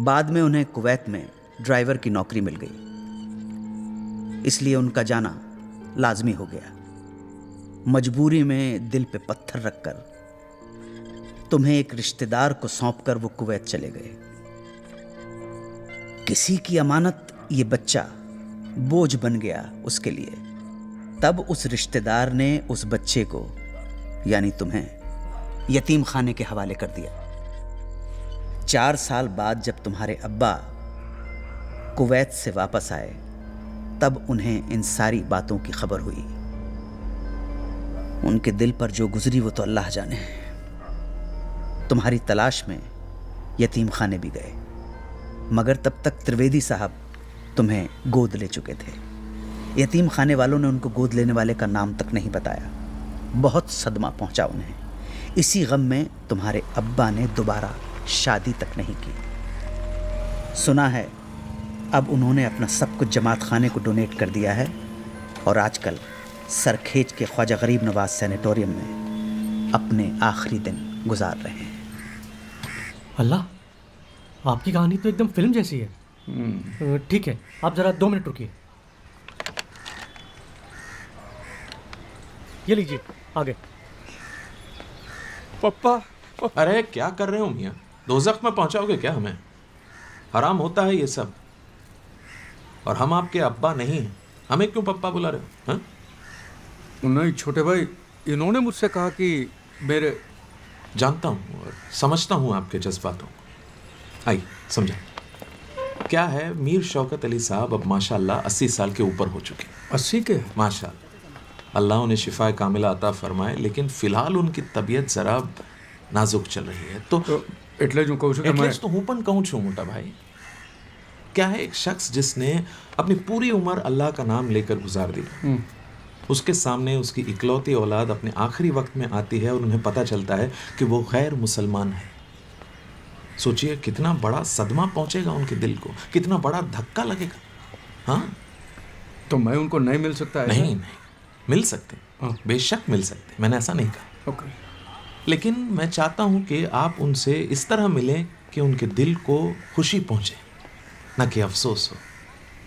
बाद में उन्हें कुवैत में ड्राइवर की नौकरी मिल गई, इसलिए उनका जाना लाजमी हो गया। मजबूरी में दिल पे पत्थर रखकर तुम्हें एक रिश्तेदार को सौंपकर वो कुवैत चले गए। किसी की अमानत ये बच्चा बोझ बन गया उसके लिए। तब उस रिश्तेदार ने उस बच्चे को, यानी तुम्हें, यतीम खाने के हवाले कर दिया। 4 साल बाद जब तुम्हारे अब्बा कुवैत से वापस आए तब उन्हें इन सारी बातों की खबर हुई। उनके दिल पर जो गुजरी वो तो अल्लाह जाने। तुम्हारी तलाश में यतीम खाने भी गए, मगर तब तक त्रिवेदी साहब तुम्हें गोद ले चुके थे। यतीम खाने वालों ने उनको गोद लेने वाले का नाम तक नहीं बताया। बहुत सदमा पहुंचा उन्हें। इसी गम में तुम्हारे अब्बा ने दोबारा शादी तक नहीं की। सुना है अब उन्होंने अपना सब कुछ जमात खाने को डोनेट कर दिया है और आजकल सरखेज के ख्वाजा गरीब नवाज सैनिटोरियम में अपने आखिरी दिन गुजार रहे हैं। अल्लाह, आपकी कहानी तो एकदम फिल्म जैसी है। ठीक है, आप ज़रा 2 मिनट रुकिए। ये लीजिए आगे। पप्पा अरे क्या कर रहे हो मियाँ? दोज़ख में पहुंचाओगे क्या हमें? हराम होता है ये सब। और हम आपके अब्बा नहीं हैं, हमें क्यों पप्पा बुला रहे हो? हाँ? नहीं छोटे भाई, इन्होंने मुझसे कहा कि मेरे... जानता हूँ और समझता हूँ आपके जज्बातों को। आइए समझा। क्या है, मीर शौकत अली साहब अब माशाल्लाह 80 साल के ऊपर हो चुके। 80 के? माशाल्लाह, अल्लाह उन्हें शिफा कामिला अता फरमाए, लेकिन फ़िलहाल उनकी तबीयत ज़रा नाजुक चल रही है। तो એટલે જ હું કહું છું કે એટલે જ તો હું પણ કહું છું મોટા भाई। क्या है, एक शख्स जिसने अपनी पूरी उम्र अल्लाह का नाम लेकर गुजार दी, उसके सामने उसकी इकलौती औलाद अपने आखिरी वक्त में आती है और उन्हें पता चलता है कि वो गैर मुसलमान है। सोचिए कितना बड़ा सदमा पहुंचेगा उनके दिल को, कितना बड़ा धक्का लगेगा। हाँ, तो मैं उनको नहीं मिल सकता है? नहीं, मिल सकते, बेशक मिल सकते, मैंने ऐसा नहीं कहा। ओके। लेकिन मैं चाहता हूं कि आप उनसे इस तरह मिलें कि उनके दिल को खुशी पहुंचे, न कि अफसोस हो।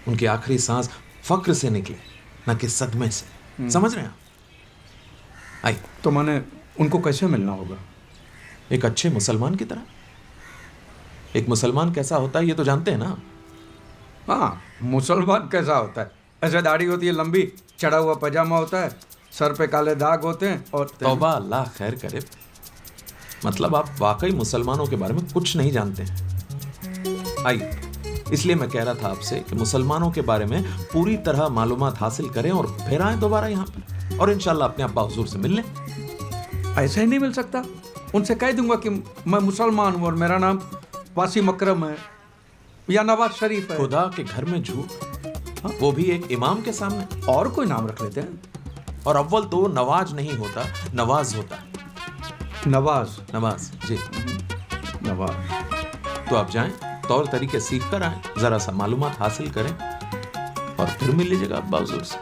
उनकी आखिरी सांस फक्र से निकले, न कि सदमे से। समझ रहे हैं आप? आइए। तो मैंने उनको कैसे मिलना होगा? एक अच्छे मुसलमान की तरह। एक मुसलमान कैसा होता है ये तो जानते हैं ना? हाँ, मुसलमान कैसा होता है? ऐसे दाढ़ी होती है लंबी, चढ़ा हुआ पजामा होता है, सर पे काले दाग होते हैं और... तौबा, अल्लाह खैर करे। मतलब आप वाकई मुसलमानों के बारे में कुछ नहीं जानते हैं। आइए, इसलिए मैं कह रहा था आपसे कि मुसलमानों के बारे में पूरी तरह मालूमात हासिल करें और फिर आए दोबारा यहाँ पर और इंशाल्लाह अपने अब्बा हुजूर से मिल लें। ऐसे ही नहीं मिल सकता? उनसे कह दूंगा कि मैं मुसलमान हूँ और मेरा नाम वासिम अकरम है या नवाज शरीफ है। खुदा के घर में झूठ, वो भी एक इमाम के सामने। और कोई नाम रख लेते हैं। और अव्वल तो नवाज नहीं होता, नवाज होता है। नवाज जी, नवाज। तो आप जाएं, तौर तरीके सीख कर आए, जरा सा मालूमात हासिल करें और फिर मिल लीजिएगा अब्बा हुजूर से।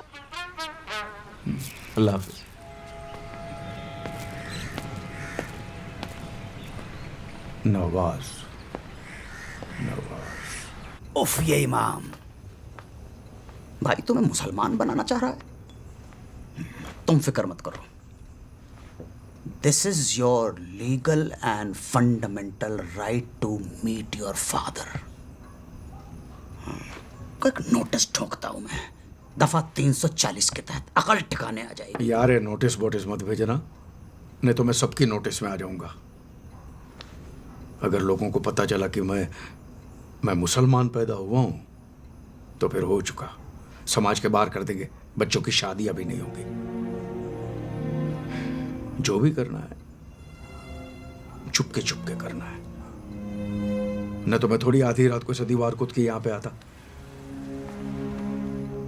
अल्लाह हाफिज। नवाज। उफ, ये इमाम भाई तुम्हें मुसलमान बनाना चाह रहा है। तुम फिक्र मत करो, this is your legal and fundamental right to meet your father. एक नोटिस ठोकता हूं मैं, दफा 340 के तहत अकल ठिकाने आ जाएगी। यार ये नोटिस वोटिस मत भेजना, नहीं तो मैं सबकी नोटिस में आ जाऊंगा। अगर लोगों को पता चला कि मैं मुसलमान पैदा हुआ हूं तो फिर हो चुका, समाज के बाहर कर देंगे, बच्चों की शादी अभी नहीं होगी। जो भी करना है चुपके चुपके करना है, न तो मैं थोड़ी आधी रात को सदीवार कूद के यहाँ पे आता।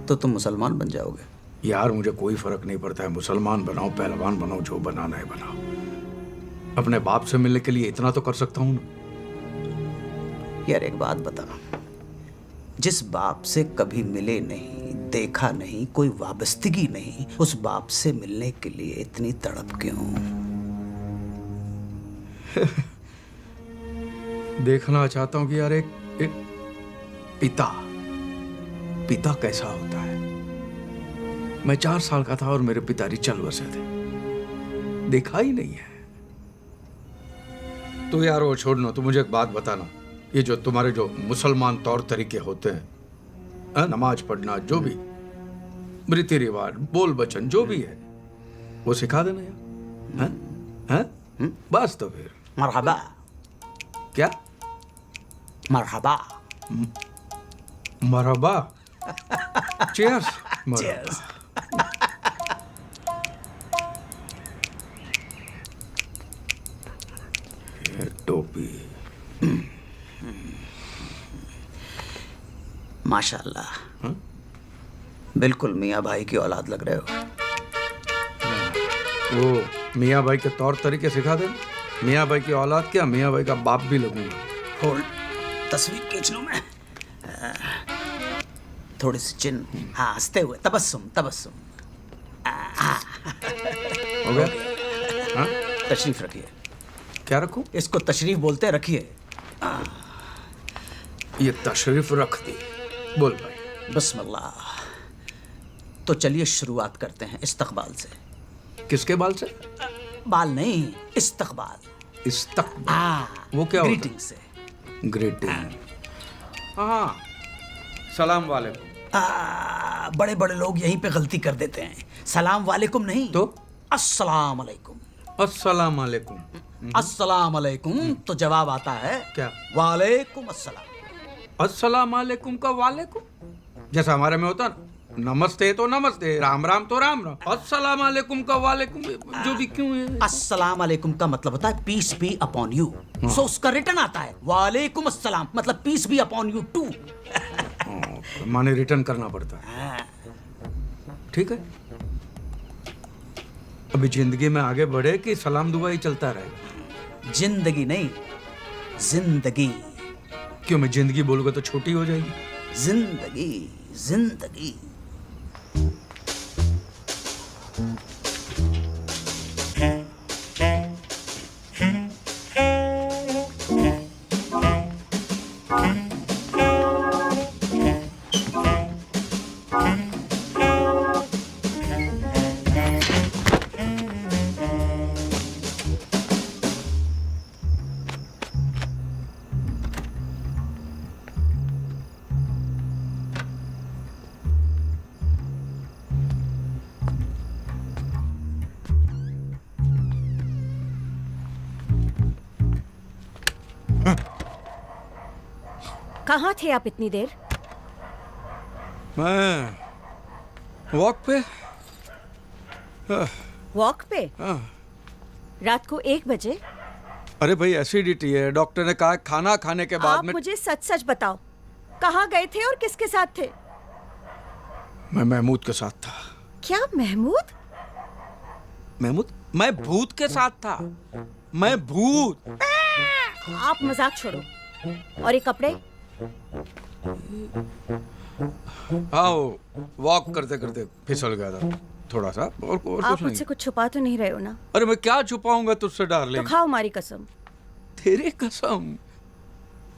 तो तुम मुसलमान बन जाओगे? यार मुझे कोई फर्क नहीं पड़ता है, मुसलमान बनाओ पहलवान बनाओ, जो बनाना है बनाओ। अपने बाप से मिलने के लिए इतना तो कर सकता हूं ना। यार एक बात बता, जिस बाप से कभी मिले नहीं, देखा नहीं, कोई वाबस्तगी नहीं, उस बाप से मिलने के लिए इतनी तड़प क्यों? देखना चाहता हूं कि यार एक पिता कैसा होता है। मैं 4 साल का था और मेरे पिताजी चल बसे थे, देखा ही नहीं है। तो यार वो छोड़ना, तो मुझे एक बात बताना, ये जो तुम्हारे जो मुसलमान तौर तरीके होते हैं, नमाज पढ़ना, जो भी रीति रिवाज, बोल बचन, जो भी है वो सिखा देना यार। हैं? बस तो फिर मरहबा। क्या मरहबा? मरहबा। चीयर्स। Cheers. टोपी। माशाल्लाह, बिल्कुल मियाँ भाई की औलाद लग रहे हो। वो मियाँ भाई के तौर तरीके सिखा दे। मियाँ भाई की औलाद क्या, मियाँ भाई का बाप भी लगूंगा। होल्ड, तस्वीर खींच लूं मैं। थोड़ी सी चिन, हाँ, हंसते हुए, तबस्सुम तबस्सुम। हो गया? हाँ? तशरीफ रखिए। क्या रखूं? इसको तशरीफ बोलते हैं, रखिए। ये तशरीफ रख दी। बोल भाई। बिस्मिल्लाह। तो चलिए शुरुआत करते हैं इस्तकबाल से। किसके बाल से? बाल नहीं, इस्तकबाल। इस्तकबाल वो क्या होता है? ग्रीटिंग से। ग्रीटिंग। हाँ, सलाम वालेकुम। बड़े बड़े लोग यहीं पे गलती कर देते हैं। सलाम वालेकुम नहीं तो अस्सलाम वालेकुम। अस्सलाम वालेकुम। अस्सलाम वालेकुम तो जवाब आता है क्या? वालेकुम अस्सलाम। अस्सलाम वालेकुम का वालेकुम, जैसा हमारे में होता ना, नमस्ते तो नमस्ते, राम राम तो राम राम, अस्सलाम वालेकुम का वालेकुम जो भी क्यों है? अस्सलाम वालेकुम का मतलब होता है peace be upon you. So उसका रिटर्न आता है वालेकुम अस्सलाम, मतलब peace be upon you too. माने रिटर्न करना पड़ता है। ठीक है, अभी जिंदगी में आगे बढ़े कि सलाम दुआ ही चलता रहेगा? जिंदगी नहीं, जिंदगी। क्यों, मैं जिंदगी बोलूंगा तो छोटी हो जाएगी? जिंदगी, जिंदगी। कहाँ थे आप इतनी देर? मैं वॉक पे। वॉक पे? हाँ। रात को 1 बजे? अरे भाई, एसिडिटी है, डॉक्टर ने कहा खाना खाने के बाद आप में। मुझे सच सच बताओ, कहाँ गए थे और किसके साथ थे? मैं महमूद के साथ था। क्या महमूद? महमूद? मैं भूत के साथ था। मैं भूत। आप मजाक छोड़ो। और ये कपड़े? आओ, वॉक करते करते फिसल गया था थोड़ा सा, और आप कुछ नहीं। मुझसे कुछ छुपा तो नहीं रहे हो ना? अरे मैं क्या छुपाऊंगा तुझसे तो डार्लिंग? खाओ हमारी कसम। तेरी कसम?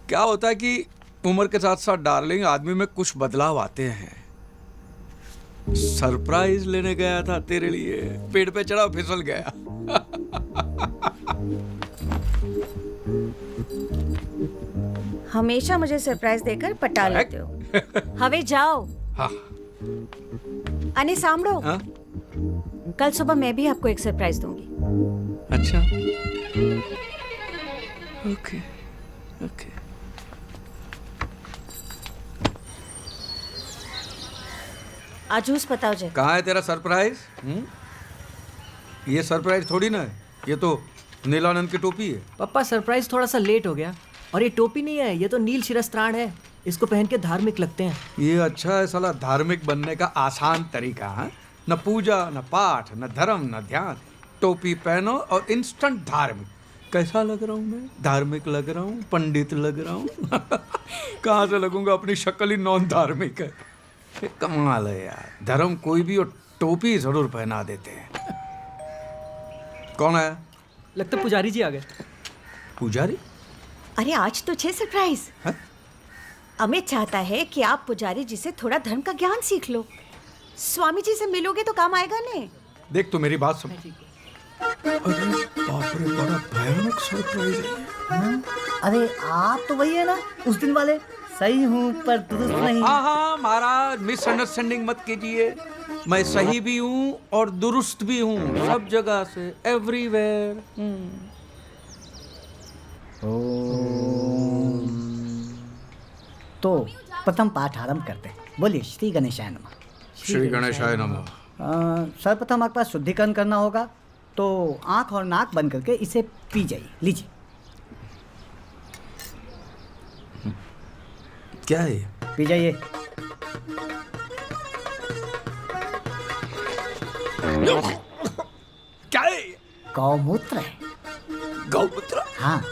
क्या होता है कि उम्र के साथ साथ डार्लिंग आदमी में कुछ बदलाव आते हैं। सरप्राइज लेने गया था तेरे लिए, पेड़ पे चढ़ा फिसल गया। हमेशा मुझे सरप्राइज देकर पटा लेते हो। हवे जाओ। हाँ। अने सामड़ो, हाँ? कल सुबह मैं भी आपको एक सरप्राइज दूंगी। अच्छा, ओके ओके। आजूस बताओ जे। कहाँ है तेरा सरप्राइज? ये सरप्राइज थोड़ी ना है, ये तो नीलानंद की टोपी है। पापा सरप्राइज थोड़ा सा लेट हो गया। और ये टोपी नहीं है, ये तो नील शिरस्त्राण है। इसको पहन के धार्मिक लगते हैं। ये अच्छा है साला, धार्मिक बनने का आसान तरीका है। न पूजा, न पाठ, न धर्म, न ध्यान, टोपी पहनो और इंस्टेंट धार्मिक। कैसा लग रहा हूँ मैं? धार्मिक लग रहा हूँ, पंडित लग रहा हूँ। कहाँ से लगूंगा, अपनी शक्ल ही नॉन धार्मिक है। ये कमाल है यार, धर्म कोई भी और टोपी जरूर पहना देते हैं। कौन है? लगता पुजारी जी आ गए। पुजारी? अरे आज तो छे सरप्राइज। अमित चाहता है कि आप पुजारी जी से थोड़ा धर्म का ज्ञान सीख लो। स्वामी जी से मिलोगे तो काम आएगा ने। देख तो मेरी बात सुन। अरे बाप रे, बड़ा भयानक सरप्राइज है। अरे आप तो वही है ना उस दिन वाले? सही हूँ पर दुरुस्त नहीं। हाँ हाँ महाराज, मिसअंडरस्टैंडिंग मत कीजिए। मैं सही भी हूँ और दुरुस्त भी हूँ, सब जगह से, एवरीवेयर। तो प्रथम पाठ आरंभ करते हैं। बोलिए श्री गणेशाय नमः। श्री गणेशाय नमः। सर्वप्रथम आपके पास शुद्धिकरण करना होगा, तो आंख और नाक बंद करके इसे पी जाइए। लीजिए। क्या है ये? पी जाइए। क्या है? गौमूत्र है। गौमूत्र? हाँ,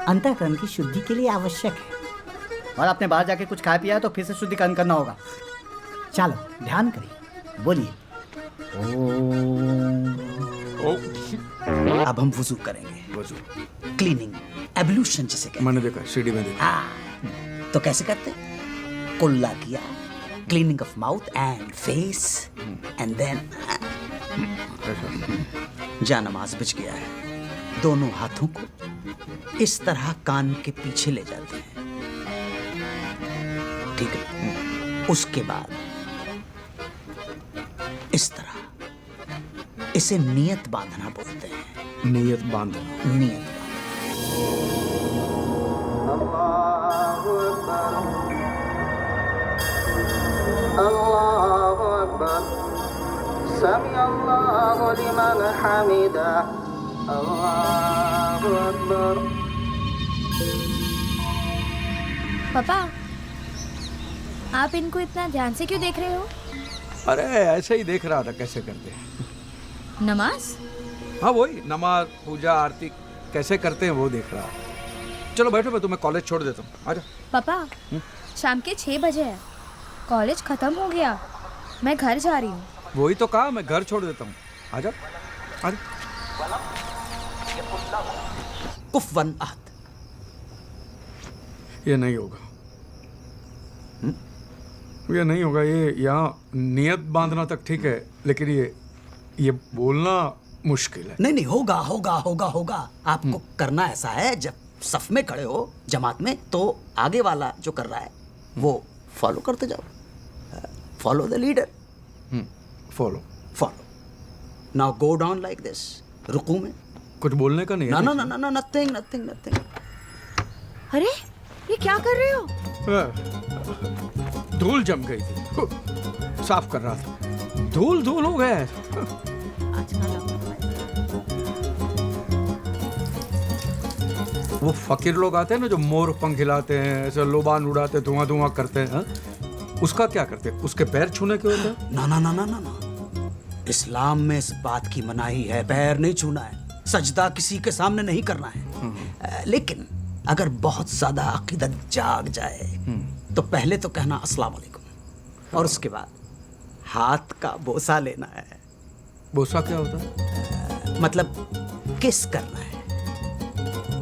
अंतःकरण की शुद्धि के लिए आवश्यक है। और आपने बाहर जाके कुछ खाया पिया है तो फिर से शुद्धिकरण करना होगा। चलो ध्यान करिए, बोलिए ओम। अब हम वुजू करेंगे। वुजू, क्लीनिंग, एब्लूशन जिसे कहते हैं। मैंने देखा, सीढ़ी में देखा। तो कैसे करते? कुल्ला किया, cleaning of mouth and face, and then ऐसा जा नमाज बिछ गया है। दोनों हाथों को इस तरह कान के पीछे ले जाते हैं, ठीक है? उसके बाद इस तरह, इसे नियत बांधना बोलते हैं। नियत बांधना। नियत अल्लाहु अकबर, समी अल्लाहु लिमन हमिदा, अल्लाहु अकबर। पापा, आप इनको इतना ध्यान से क्यों देख रहे हो? अरे ऐसे ही देख रहा था कैसे करते हैं। नमाज? हाँ वही नमाज, पूजा, आरती कैसे करते हैं वो देख रहा। चलो बैठो, मैं तुम्हें कॉलेज छोड़ देता हूँ। आजा। पापा, शाम के 6 बजे है, कॉलेज खत्म हो गया, मैं घर जा रही हूँ। वही तो कहा, मैं घर छोड़ देता हूँ। आजा आजा। कुफवन अहद। ये नहीं होगा, ये नहीं होगा। ये यहाँ नियत बांधना तक ठीक है, लेकिन ये बोलना मुश्किल है। नहीं नहीं, होगा होगा होगा होगा। आपको करना ऐसा है, जब सफ में खड़े हो जमात में, तो आगे वाला जो कर रहा है वो फॉलो करते जाओ। Follow the leader. Follow follow. Now go down like this. रुकू में कुछ बोलने का नहीं ना है। ना ना ना ना, नथिंग नथिंग नथिंग। अरे ये क्या कर रहे हो? धूल जम गई थी, साफ कर रहा था, धूल धूल हो गया। वो फकीर लोग आते हैं ना जो मोर पंख हिलाते हैं, ऐसे लोबान उड़ाते, धुआं धुआं करते हैं, हाँ? उसका क्या करते हैं? उसके पैर छूने के होते हैं? ना ना ना ना ना ना, इस्लाम में इस बात की मनाही है, पैर नहीं छूना है, सजदा किसी के सामने नहीं करना है। लेकिन अगर बहुत ज्यादा अकीदत जाग जाए तो पहले तो कहना अस्सलाम वालेकुम, और उसके बाद हाथ का बोसा लेना है। बोसा क्या होता है? मतलब किस करना है।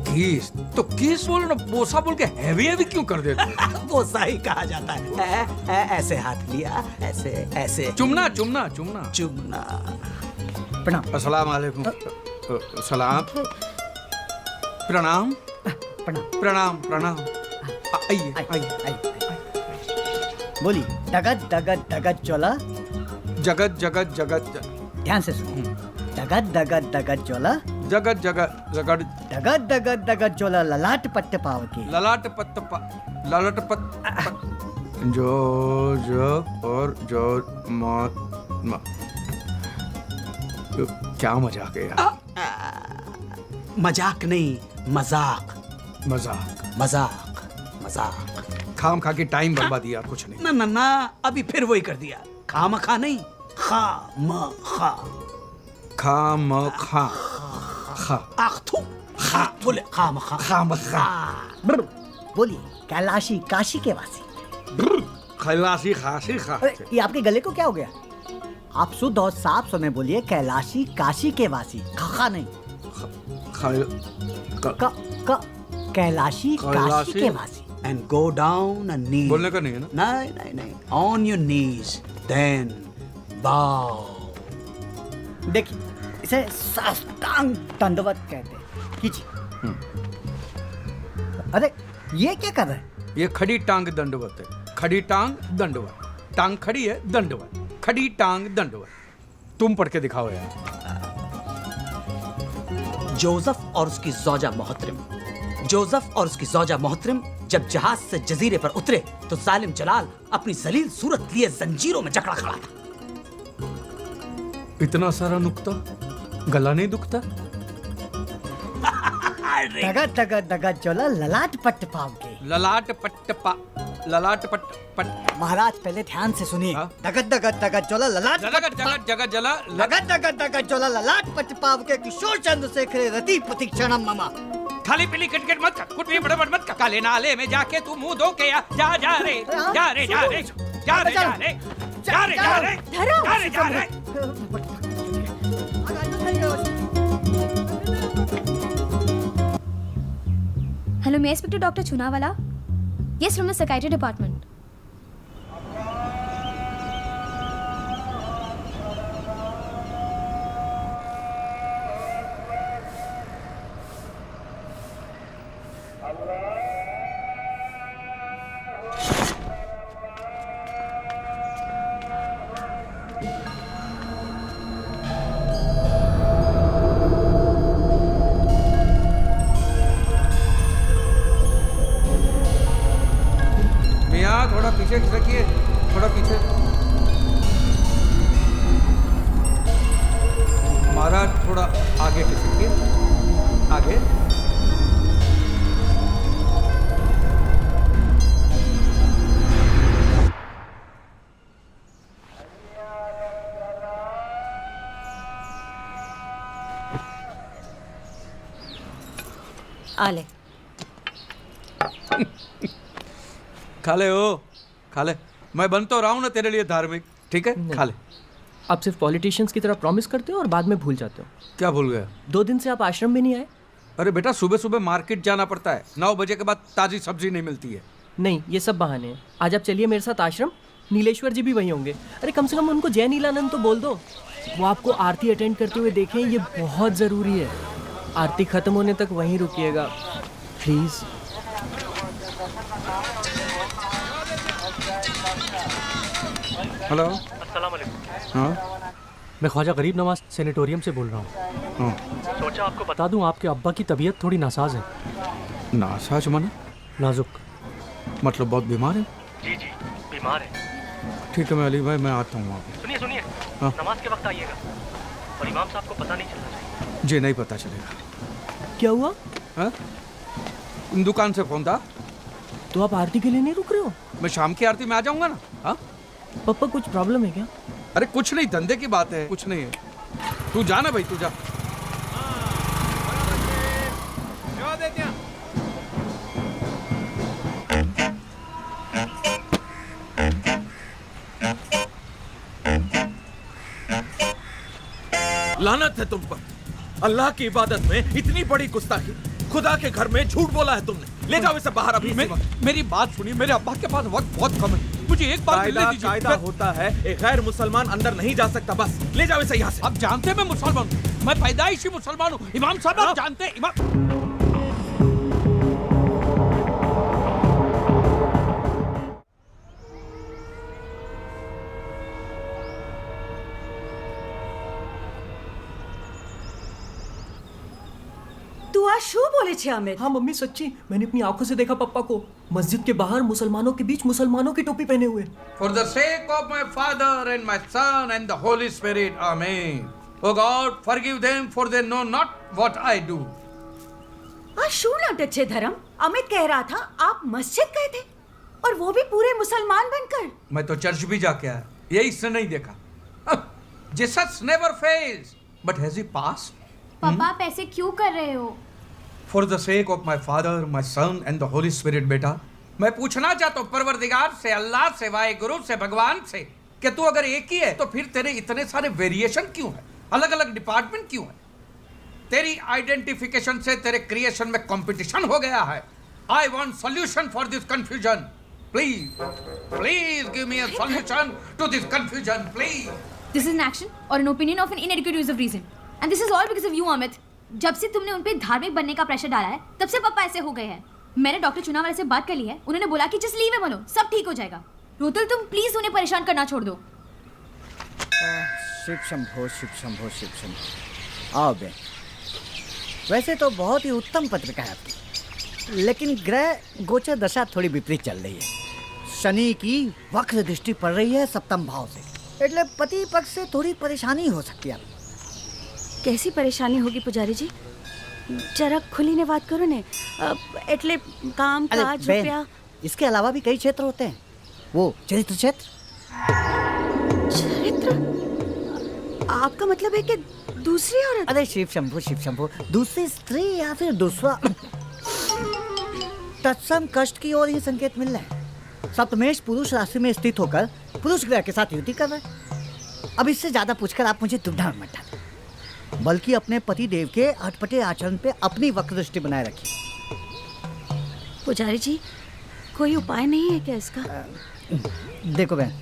किस? तो किस बोलो ना, बोसा बोल के हैवी हैवी क्यों कर देते हो? बोसा ही कहा जाता है। ऐसे हाथ लिया, ऐसे ऐसे। चुमना चुमना चुमना चुमना। प्रणाम। अस्सलाम वालेकुम। सलाम। प्रणाम प्रणाम प्रणाम। आइए आइए। बोलिए। डगत डगत डगत चोला। जगत जगत जगत। ध्यान से सुनिए। डगत डगत डगत चोला। जगत जगत जगत। डगत डगत डगत चोला ललाट पट्टे पाव की। ललाट पत्त ललाट पत्त जो और जो क्या मजाक है यार? मजाक नहीं, मजाक। मजाक मजाक मजाक। खाम खा के टाइम बर्बाद किया, कुछ नहीं। ना ना ना, अभी फिर वही कर दिया। खाम खा नहीं, खा म खा। खाम खा खा आखथू खा बोले, खाम खा खाम खा। बोलिए। कैलाशी काशी के वासी। खलासी खासी खा। अरे ये आपके गले को क्या हो गया? आप शुद्ध और साफ समय बोलिए। कैलाशी काशी के वासी। खा नहीं। कैलाशी काशी के वासी। And go down and kneel. बोलने का नहीं है ना? नहीं नहीं नहीं, on your knees, then bow. देखिए, इसे साष्टांग दंडवत कहते हैं। कीजिए। अरे ये क्या कर रहे हैं? ये खड़ी टांग दंडवत है। खड़ी टांग दंडवत। टांग खड़ी है, दंडवत। खड़ी टांग दंडवत। तुम पढ़ के दिखाओ यार। जोसेफ और उसकी ज़ौजा मोहतरम। जोसेफ और उसकी ज़ौजा मोहतरम जब जहाज से जजीरे पर उतरे तो जालिम जलाल अपनी जलील सूरत लिए जंजीरों में जकड़ा खड़ा था। इतना सारा नुक्ता, गला नहीं दुखता? डगत डगत डगत चोला ललाट पट्ट पाव के। ललाट पट्ट पट। महाराज पहले ध्यान से सुनिए। डगत डगत डगत चोला ललाट जगत जगत जगत जला डगत डगत डगत चोला ललाट पट्ट पाव के किशोर चंद्र शेखर रति प्रतीक्षणम ममा। खाली पीली किटकिट मत कर, कुछ भी बड़बड़ मत कर। काले नाले में जाके तू मुंह धो के जा जा जा रे जा रे जा रे जा रे जा रे जा रे जा रे जा रे जा रे। हेलो, मैं inspector doctor Chunawala. Yes, from the psychiatry department. मियाँ थोड़ा पीछे खिसकिए, थोड़ा पीछे। महाराज थोड़ा आगे खिसकिए, आगे। आ ले। खा ले ओ, खा ले। मैं बन तो रहा हूं ना तेरे लिए धार्मिक, ठीक है? खा ले। आप सिर्फ पॉलिटिशियंस की तरह प्रॉमिस करते हो और बाद में भूल जाते हो। क्या भूल गया? 2 दिन से आप आश्रम में नहीं आए। अरे बेटा, सुबह सुबह मार्केट जाना पड़ता है, 9 बजे के बाद ताजी सब्जी नहीं मिलती है। नहीं, ये सब बहाने हैं। आज आप चलिए मेरे साथ आश्रम, नीलेश्वर जी भी वहीं होंगे। अरे कम से कम उनको जय नीलानंद तो बोल दो, वो आपको आरती अटेंड करते हुए देखें, ये बहुत ज़रूरी है। आरती खत्म होने तक वहीं रुकिएगा प्लीज़। हेलो, अस्सलाम वालेकुम। हाँ मैं ख्वाजा गरीब नवाज सेनेटोरियम से बोल रहा हूँ। हाँ। सोचा आपको बता दूँ, आपके अब्बा की तबीयत थोड़ी नासाज है। नासाज माने? नाजुक। मतलब बहुत बीमार है? जी जी, बीमार है। ठीक है, मैं अली भाई मैं आता हूँ वहाँ पे। सुनिए सुनिए, हाँ। नमाज के वक्त आइएगा और इमाम साहब को पता नहीं चलना चाहिए। जी नहीं पता चलेगा। क्या हुआ? हाँ? दुकान से फोन था। तो आप आरती के लिए नहीं रुक रहे हो? मैं शाम की आरती में आ जाऊंगा ना। हाँ? पापा कुछ प्रॉब्लम है क्या? अरे कुछ नहीं, धंधे की बात है, कुछ नहीं है। तू जा ना भाई, तू जा। लानत है तुम पर। अल्लाह की इबादत में इतनी बड़ी गुस्ताखी। खुदा के घर में झूठ बोला है तुमने। ले जाओ इसे बाहर अभी। मेरी बात सुनिए, मेरे अब्बा के पास वक्त बहुत कम है, मुझे एक बार मिलने दीजिए। कायदा होता है, एक गैर मुसलमान अंदर नहीं जा सकता। बस ले जाओ इसे यहाँ से। आप जानते हैं मैं मुसलमान हूँ, मैं पैदाइशी मुसलमान हूँ। इमाम साहब आप जानते हैं इमाम। तू आज शू बोले छे अमित? हाँ मम्मी, सच्ची मैंने अपनी आंखों से देखा पप्पा को मस्जिद के बाहर मुसलमानों के बीच मुसलमानों की टोपी पहने हुए। For the sake of my Father and my Son and the Holy Spirit, Amen. Oh God, forgive them for they know not what I do. आज शू नाटक छे धर्म? अमित कह रहा था आप मस्जिद गए थे और वो भी पूरे मुसलमान बनकर। मैं तो चर्च भी जाके आया, ये इसने नहीं देखा। Jesus never fails, but has he passed? पापा आप ऐसे क्यों कर रहे हो? For the sake of my Father, my Son and the Holy Spirit, बेटा मैं पूछना चाहता हूँ परवरदिगार से, अल्लाह से, वाहिगुरु से, भगवान से, कि तू अगर एक ही है तो फिर तेरे इतने सारे वेरिएशन क्यों है, अलग अलग डिपार्टमेंट क्यों है? तेरी आइडेंटिफिकेशन से तेरे क्रिएशन में कंपटीशन हो गया है। I want solution for this confusion, please please give me a solution to this confusion, please. This is an action or an opinion of an inadequate use of reason and this is all because of you Amit. जब से तुमने उन पे धार्मिक बनने का प्रेशर डाला है तब से पापा ऐसे हो गए हैं। मैंने डॉक्टर चुनावाले से बात कर ली है, उन्होंने बोला कि जस्ट लीव हिम अलोन, सब ठीक हो जाएगा। रोतल तुम प्लीज उन्हें परेशान करना छोड़ दो। शिव शंभो शिव शंभो शिव शंभो। आओ बे, वैसे तो बहुत ही उत्तम पत्रिका है आपकी, लेकिन ग्रह गोचर दशा थोड़ी विपरीत चल रही है। शनि की वक्र दृष्टि पड़ रही है सप्तम भाव से, એટલે पति पक्ष से थोड़ी परेशानी हो सकती है। कैसी परेशानी होगी पुजारी जी? जरा खुली ने बात करो ने। એટલે काम काज रुपया, इसके अलावा भी कई क्षेत्र होते हैं। वो चरित्र क्षेत्र। चरित्र? आपका मतलब है कि दूसरी औरत? अरे शिव शंभो, दूसरी स्त्री या फिर दूसरा तत्सम कष्ट की ओर ही संकेत मिल रहे हैं। सप्तमेश पुरुष राशि में स्थित होकर पुरुष ग्रह के साथ युति कर रहे हैं। अब इससे ज्यादा पूछकर आप मुझे दुविधा मत डालें, बल्कि अपने पति देव के अटपटे आचरण पे अपनी वक्र दृष्टि बनाए रखिए। पुजारी जी कोई उपाय नहीं है क्या इसका? देखो बहन,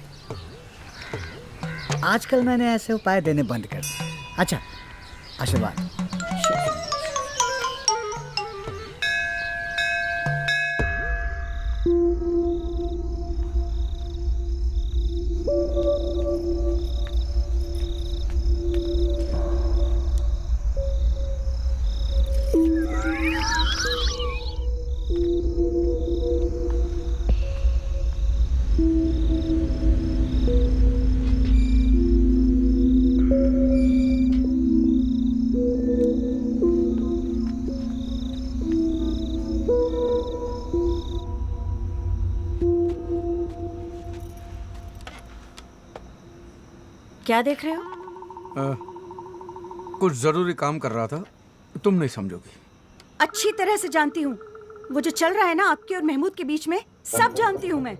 आजकल मैंने ऐसे उपाय देने बंद कर दिए। अच्छा, आशीर्वाद। क्या देख रहे हो? कुछ जरूरी काम कर रहा था, तुम नहीं समझोगी। अच्छी तरह से जानती हूँ। वो जो चल रहा है ना आपके और महमूद के बीच में, सब जानती हूँ मैं।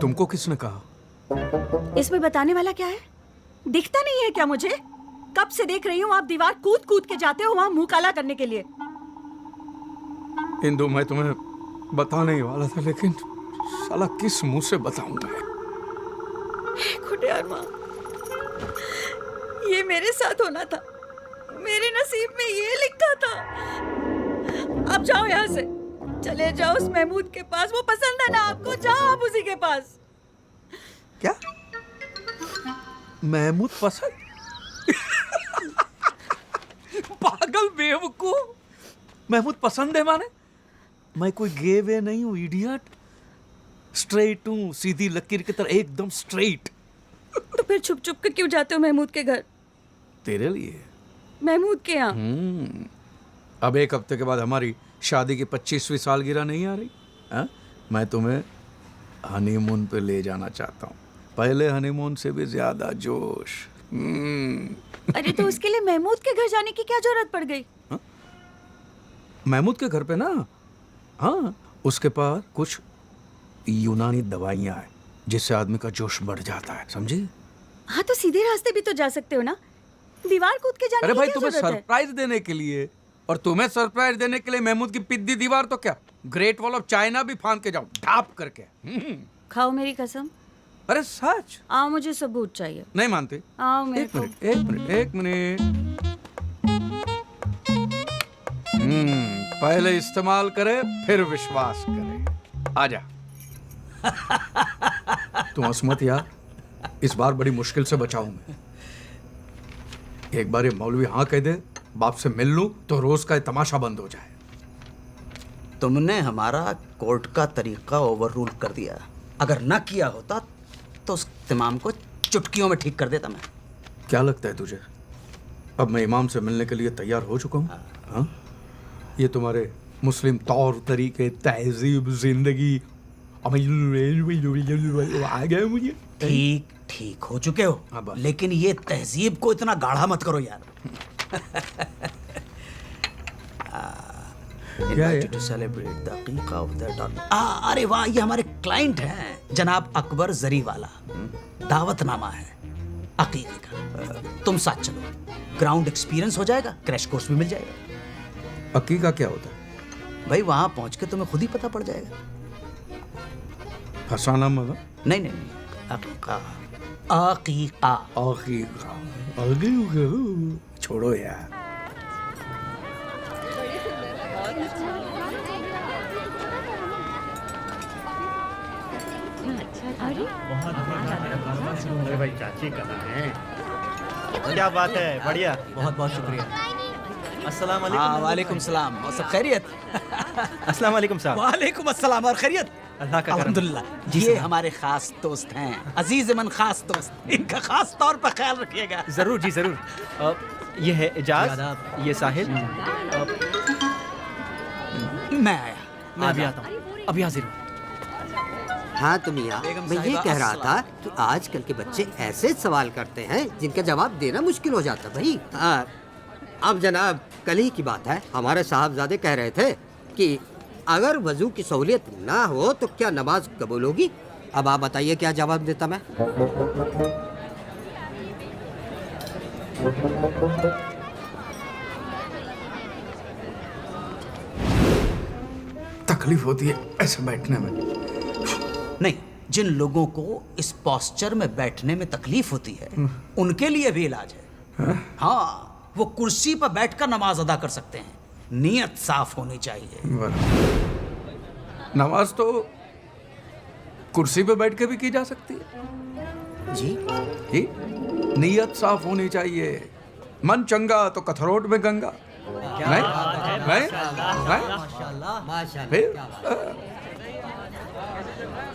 तुमको किसने कहा? इसमें बताने वाला क्या है? दिखता नहीं है क्या मुझे? कब से देख रही हूँ आप दीवार कूद कूद के जाते हो वहां मुंह काला करने के लिए। इंदु, मैं तुम्हें बताने ही वाला था, लेकिन साला किस मुंह से बताऊंगा? खुटियार माँ, ये मेरे साथ होना था, मेरे नसीब में ये लिखा था। अब जाओ यहाँ से, चले जाओ उस महमूद के पास। वो पसंद है ना आपको, जाओ आप उसी के पास। क्या महमूद पसंद? पागल बेवकूफ, महमूद पसंद है माने? मैं कोई गे वे नहीं हूँ इडियट, स्ट्रेट हूँ, सीधी लकीर की तरह एकदम स्ट्रेट। तो फिर छुप छुप के क्यों जाते हो महमूद के घर? तेरे लिए। महमूद के यहाँ? अब एक हफ्ते के बाद हमारी शादी की 25वीं सालगिरह नहीं आ रही? हा? मैं तुम्हें हनीमून पे ले जाना चाहता हूँ, पहले हनीमून से भी ज्यादा जोश। अरे तो उसके लिए महमूद के घर जाने की क्या जरूरत पड़ गई? महमूद के घर पे ना, हाँ, उसके पास कुछ यूनानी दवाइयाँ हैं जिससे आदमी का जोश बढ़ जाता है, समझी? हाँ तो सीधे रास्ते भी तो जा सकते हो ना, दीवार कूद के जाने अरे की भाई, क्या तुम्हें जरूरत है? सरप्राइज देने के लिए, और तुम्हें सरप्राइज देने के लिए महमूद की पिद्दी दीवार तो क्या, ग्रेट वॉल ऑफ चाइना भी फांद के जाओ ढाप करके। खाओ मेरी कसम। अरे सच? आओ, मुझे सबूत चाहिए। नहीं मानते? आओ मेरे को। एक मिनट। पहले इस्तेमाल करे फिर विश्वास करे। आजा। तुम हंस मत यार, इस बार बड़ी मुश्किल से बचाऊं मैं। एक बार ये मौलवी हाँ कह दे, बाप से मिल लूं तो रोज का ये तमाशा बंद हो जाए। तुमने हमारा कोर्ट का तरीका ओवररूल कर दिया। अगर न किया होता तो उस इमाम को चुटकियों में ठीक कर देता मैं। क्या लगता है तुझे, अब मैं इमाम से मिलने के लिए तैयार हो चुका हूँ? हाँ? ये तुम्हारे मुस्लिम तौर तरीके, तहजीब, जिंदगी आ गए मुझे। ठीक हो चुके हो, लेकिन ये तहजीब को इतना गाढ़ा मत करो यार। To celebrate the aqiqah of their daughter. अरे वाह, ये हमारे क्लाइंट हैं जनाब अकबर जरीवाला। दावतनामा है अकीके का। तुम साथ चलो, ग्राउंड एक्सपीरियंस हो जाएगा, क्रैश कोर्स भी मिल जाएगा। अकीका क्या होता है भाई? वहां पहुंच के तुम्हें खुद ही पता पड़ जाएगा। फसाना मगा? नहीं, अकीका। अकीका। छोड़ो यार। अरे भाई, चाची कहाँ हैं? क्या बात है, बढ़िया। बहुत बहुत शुक्रिया। अस्सलाम वालेकुम। वालेकुम सलाम। और सब खैरियत? अस्सलाम वालेकुम साहब। वालेकुम अस्सलाम। और खैरियत? अल्लाह का करम। अल्हम्दुलिल्लाह। ये हमारे खास दोस्त हैं, अजीज मन खास दोस्त। इनका खास तौर पर ख्याल रखिएगा। जरूर जी जरूर। ये है इजाज, ये साहिल। मैं आया। मैं अभी आता हूँ, अभी हाजिर हूँ। हाँ तो मियाँ, मैं ये कह रहा था कि आजकल के बच्चे ऐसे सवाल करते हैं जिनका जवाब देना मुश्किल हो जाता भाई। अब जनाब, कल ही की बात है, हमारे साहबजादे कह रहे थे कि अगर वजू की सहूलियत ना हो तो क्या नमाज कबूल होगी? अब आप बताइए क्या जवाब देता मैं? तकलीफ होती है ऐसे बैठने में? नहीं, जिन लोगों को इस पोस्चर में बैठने में तकलीफ होती है उनके लिए भी इलाज है। हाँ, वो कुर्सी पर बैठकर नमाज अदा कर सकते हैं, नीयत साफ होनी चाहिए। नमाज तो कुर्सी पे बैठ के भी की जा सकती है जी। नीयत साफ होनी चाहिए। मन चंगा तो कथरोट में गंगा।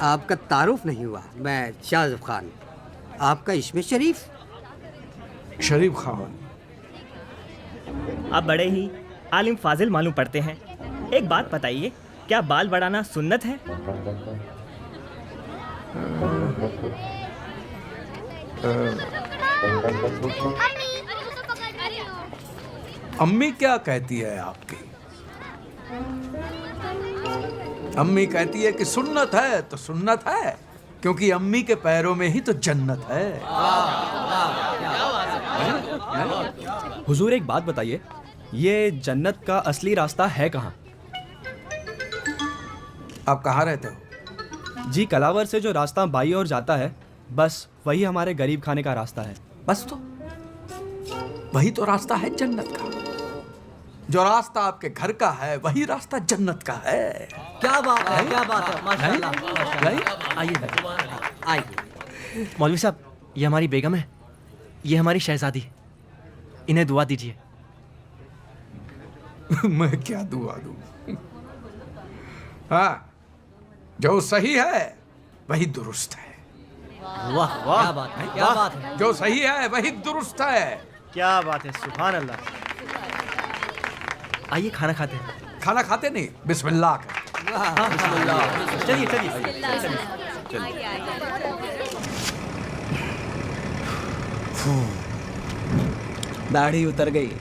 आपका तारुफ नहीं हुआ। मैं शाहज़ब खान, आपका इसमें शरीफ? शरीफ खान। आप बड़े ही आलिम फाजिल मालूम पड़ते हैं। एक बात बताइए, क्या बाल बढ़ाना सुन्नत है? अम्मी क्या कहती है आपकी? अम्मी कहती है कि सुन्नत है तो सुन्नत है, क्योंकि अम्मी के पैरों में ही तो जन्नत है। हुजूर एक बात बताइए, ये जन्नत का असली रास्ता है कहाँ? आप कहाँ रहते हो? जी, कलावर से जो रास्ता बाई ओर जाता है, बस वही हमारे गरीब खाने का रास्ता है। बस तो वही तो रास्ता है जन्नत का। जो रास्ता आपके घर का है वही रास्ता जन्नत का है। क्या बात है, क्या बात है, माशाल्लाह, माशाल्लाह। आइए आइए। मौलवी साहब, ये हमारी बेगम है, ये हमारी शहजादी, इन्हें दुआ दीजिए। मैं क्या दुआ दूं? हाँ, जो सही है वही दुरुस्त है। वाह वाह, क्या बात है, क्या बात है। जो सही है वही दुरुस्त है। क्या बात है, सुभान अल्लाह। आइए खाना खाते हैं। खाना खाते नहीं, बिस्मिल्लाह कर। चलिए चलिए दाढ़ी उतर गई,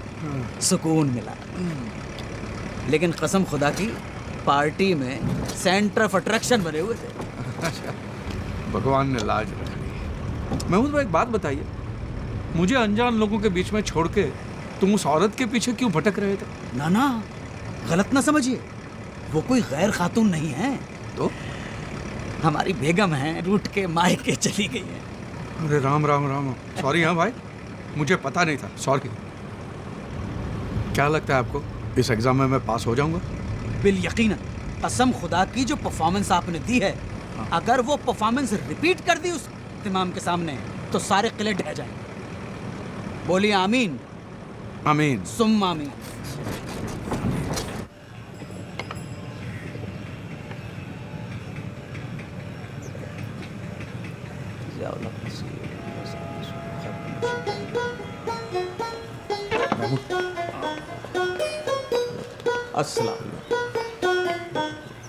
सुकून मिला। लेकिन कसम खुदा की, पार्टी में सेंटर ऑफ अट्रैक्शन बने हुए थे। भगवान ने लाज रख ली। महमूद भाई, एक बात बताइए, मुझे अनजान लोगों के बीच में छोड़ के तुम उस औरत के पीछे क्यों भटक रहे थे? ना ना, गलत ना समझिए, वो कोई गैर खातून नहीं है। तो हमारी बेगम है, रूठ के मायके चली गई है। अरे राम राम राम, सॉरी। हाँ भाई, मुझे पता नहीं था, सॉरी। क्या लगता है आपको, इस एग्जाम में मैं पास हो जाऊंगा? बिल यकीनन, कसम खुदा की, जो परफॉर्मेंस आपने दी है, अगर वो परफॉर्मेंस रिपीट कर दी उस इमाम के सामने तो सारे किले ढह जाएंगे। बोलिए आमीन। आमीन सुम आमीन।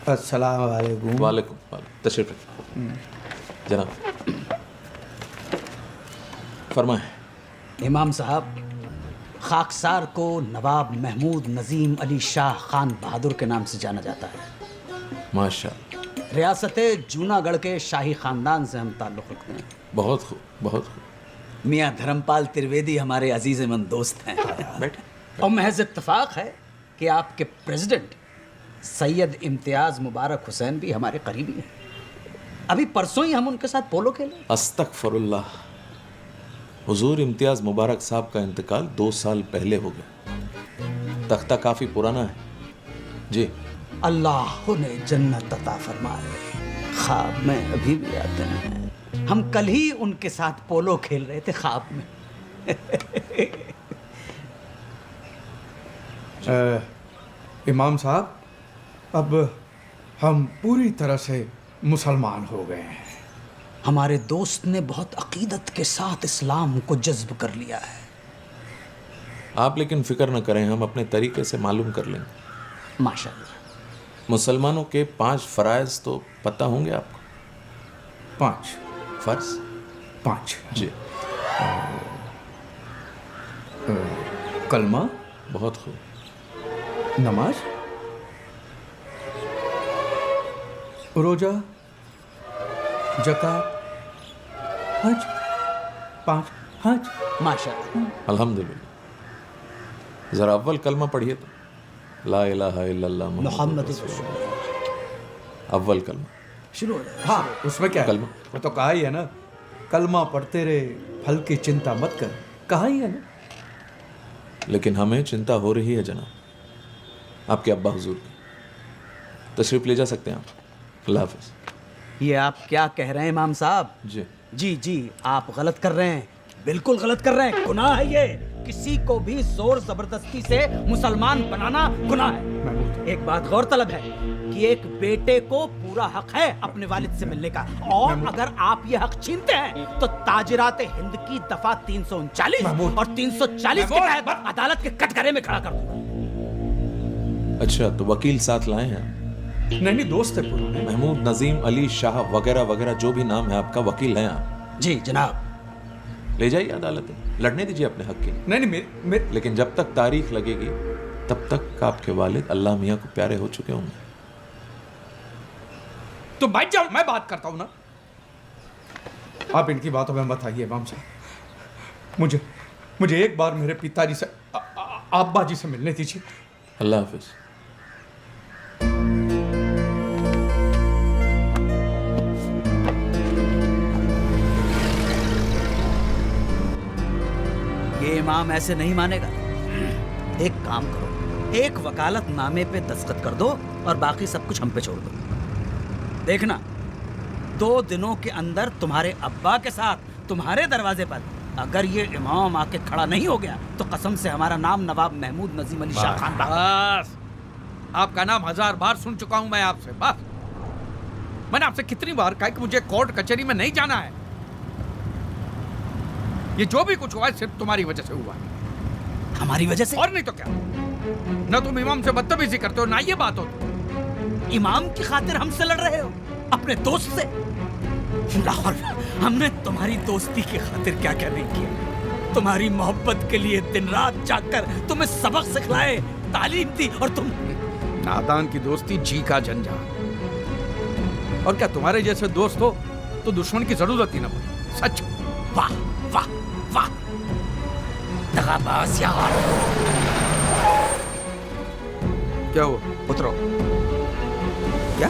अस्सलाम वालेकुम। वालेकुम। तशरीफ जनाब, फरमाएं। इमाम साहब, खाकसार को नवाब महमूद नजीम अली शाह खान बहादुर के नाम से जाना जाता है। माशाअल्लाह। रियासत जूनागढ़ के शाही खानदान से हम ताल्लुक़ रखते हैं। बहुत खूब, बहुत खूब। मियाँ धर्मपाल त्रिवेदी हमारे अजीज मंद दोस्त हैं। बैठे। और महज इत्तफाक है कि आपके प्रेसिडेंट सैयद इम्तियाज़ मुबारक हुसैन भी हमारे करीबी हैं। अभी परसों ही हम उनके साथ पोलो खेले। अस्तगफिरुल्लाह। हुजूर इम्तियाज़ मुबारक साहब का इंतकाल 2 साल पहले हो गया। तख्ता काफ़ी पुराना है जी। अल्लाह ने जन्नत अता फरमाए, ख्वाब में अभी भी आते हैं। हम कल ही उनके साथ पोलो खेल रहे थे ख्वाब में। इमाम साहब, अब हम पूरी तरह से मुसलमान हो गए हैं। हमारे दोस्त ने बहुत अकीदत के साथ इस्लाम को जज्ब कर लिया है। आप लेकिन फिक्र न करें, हम अपने तरीके से मालूम कर लेंगे। माशाअल्लाह। मुसलमानों के 5 फ़राइज़ तो पता होंगे आपको? 5 फ़र्ज? 5 जी। कलमा। बहुत खूब। नमाज, रोजा, ज़कात, हज। 5 हज। माशाअल्लाह। अल्हम्दुलिल्लाह। ज़रा अव्वल कलमा पढ़िए तो। ला इलाहा इल्लल्लाह मुहम्मद रसूलुल्लाह। अव्वल कलमा शुरू हो जाए। हाँ, उसमें क्या है? कलमा। वो तो कहा ही है ना, कलमा पढ़ते रहे, फल की चिंता मत कर। कहा ही है ना। लेकिन हमें चिंता हो रही है जनाब, आपके अब्बा हुजूर की। तशरीफ ले जा सकते हैं आप। अल्लाह हाफ़िज़। ये आप क्या कह रहे हैं इमाम साहब? जी जी जी, आप गलत कर रहे हैं, बिल्कुल गलत कर रहे हैं। गुनाह है ये। किसी को भी जोर जबरदस्ती से मुसलमान बनाना गुनाह है। एक बात गौरतलब है कि एक बेटे को पूरा हक है अपने वालिद से मिलने का, और अगर आप ये हक छीनते हैं तो ताजिरात हिंद की दफा 339 और 340 के तहत अदालत के कटघरे में खड़ा कर दूंगा। अच्छा, तो वकील साथ लाए हैं? नहीं, दोस्त है पुराने। महमूद नजीम अली शाह वगैरह वगैरह जो भी नाम है आपका, वकील हैं आप? जी जनाब। ले जाइए अदालत में, लड़ने दीजिए अपने हक के लिए। नहीं नहीं लेकिन जब तक तारीख लगेगी तब तक आपके वालिद अल्लाह मियाँ को प्यारे हो चुके होंगे। तो बैठ जाओ, मैं बात करता हूं ना। आप इनकी बातों में मत आइए इमाम साहब। मुझे एक बार मेरे पिताजी से अब्बा जी से मिलने दीजिए। अल्लाह हाफिज। ये इमाम ऐसे नहीं मानेगा। एक काम करो, एक वकालत नामे पे दस्तखत कर दो और बाकी सब कुछ हम पे छोड़ दो। देखना 2 दिनों के अंदर तुम्हारे अब्बा के साथ तुम्हारे दरवाजे पर अगर ये इमाम आके खड़ा नहीं हो गया तो कसम से हमारा नाम नवाब महमूद नजीम अली शाह खान। बस, आपका नाम 1000 बार सुन चुका हूं मैं आपसे। बस, मैंने आपसे कितनी बार कहा कि मुझे कोर्ट कचहरी में नहीं जाना है। ये जो भी कुछ हुआ है सिर्फ तुम्हारी वजह से हुआ है। हमारी वजह से? और नहीं तो क्या। ना तुम इमाम से बदतमीजी करते हो ना ये बात होती। इमाम की खातिर हमसे लड़ रहे हो, अपने दोस्त से? लाहौर, हमने तुम्हारी दोस्ती की खातिर क्या क्या नहीं किया। तुम्हारी मोहब्बत के लिए दिन रात जागकर तुम्हें सबक सिखलाए, तालीम दी, और तुम नादान की दोस्ती जी का झंझा। और क्या तुम्हारे जैसे दोस्त हो तो दुश्मन की जरूरत ही ना पड़े। सच। वाह वाह वाह, दगाबाज यार। क्या हुआ? उतरो। क्या?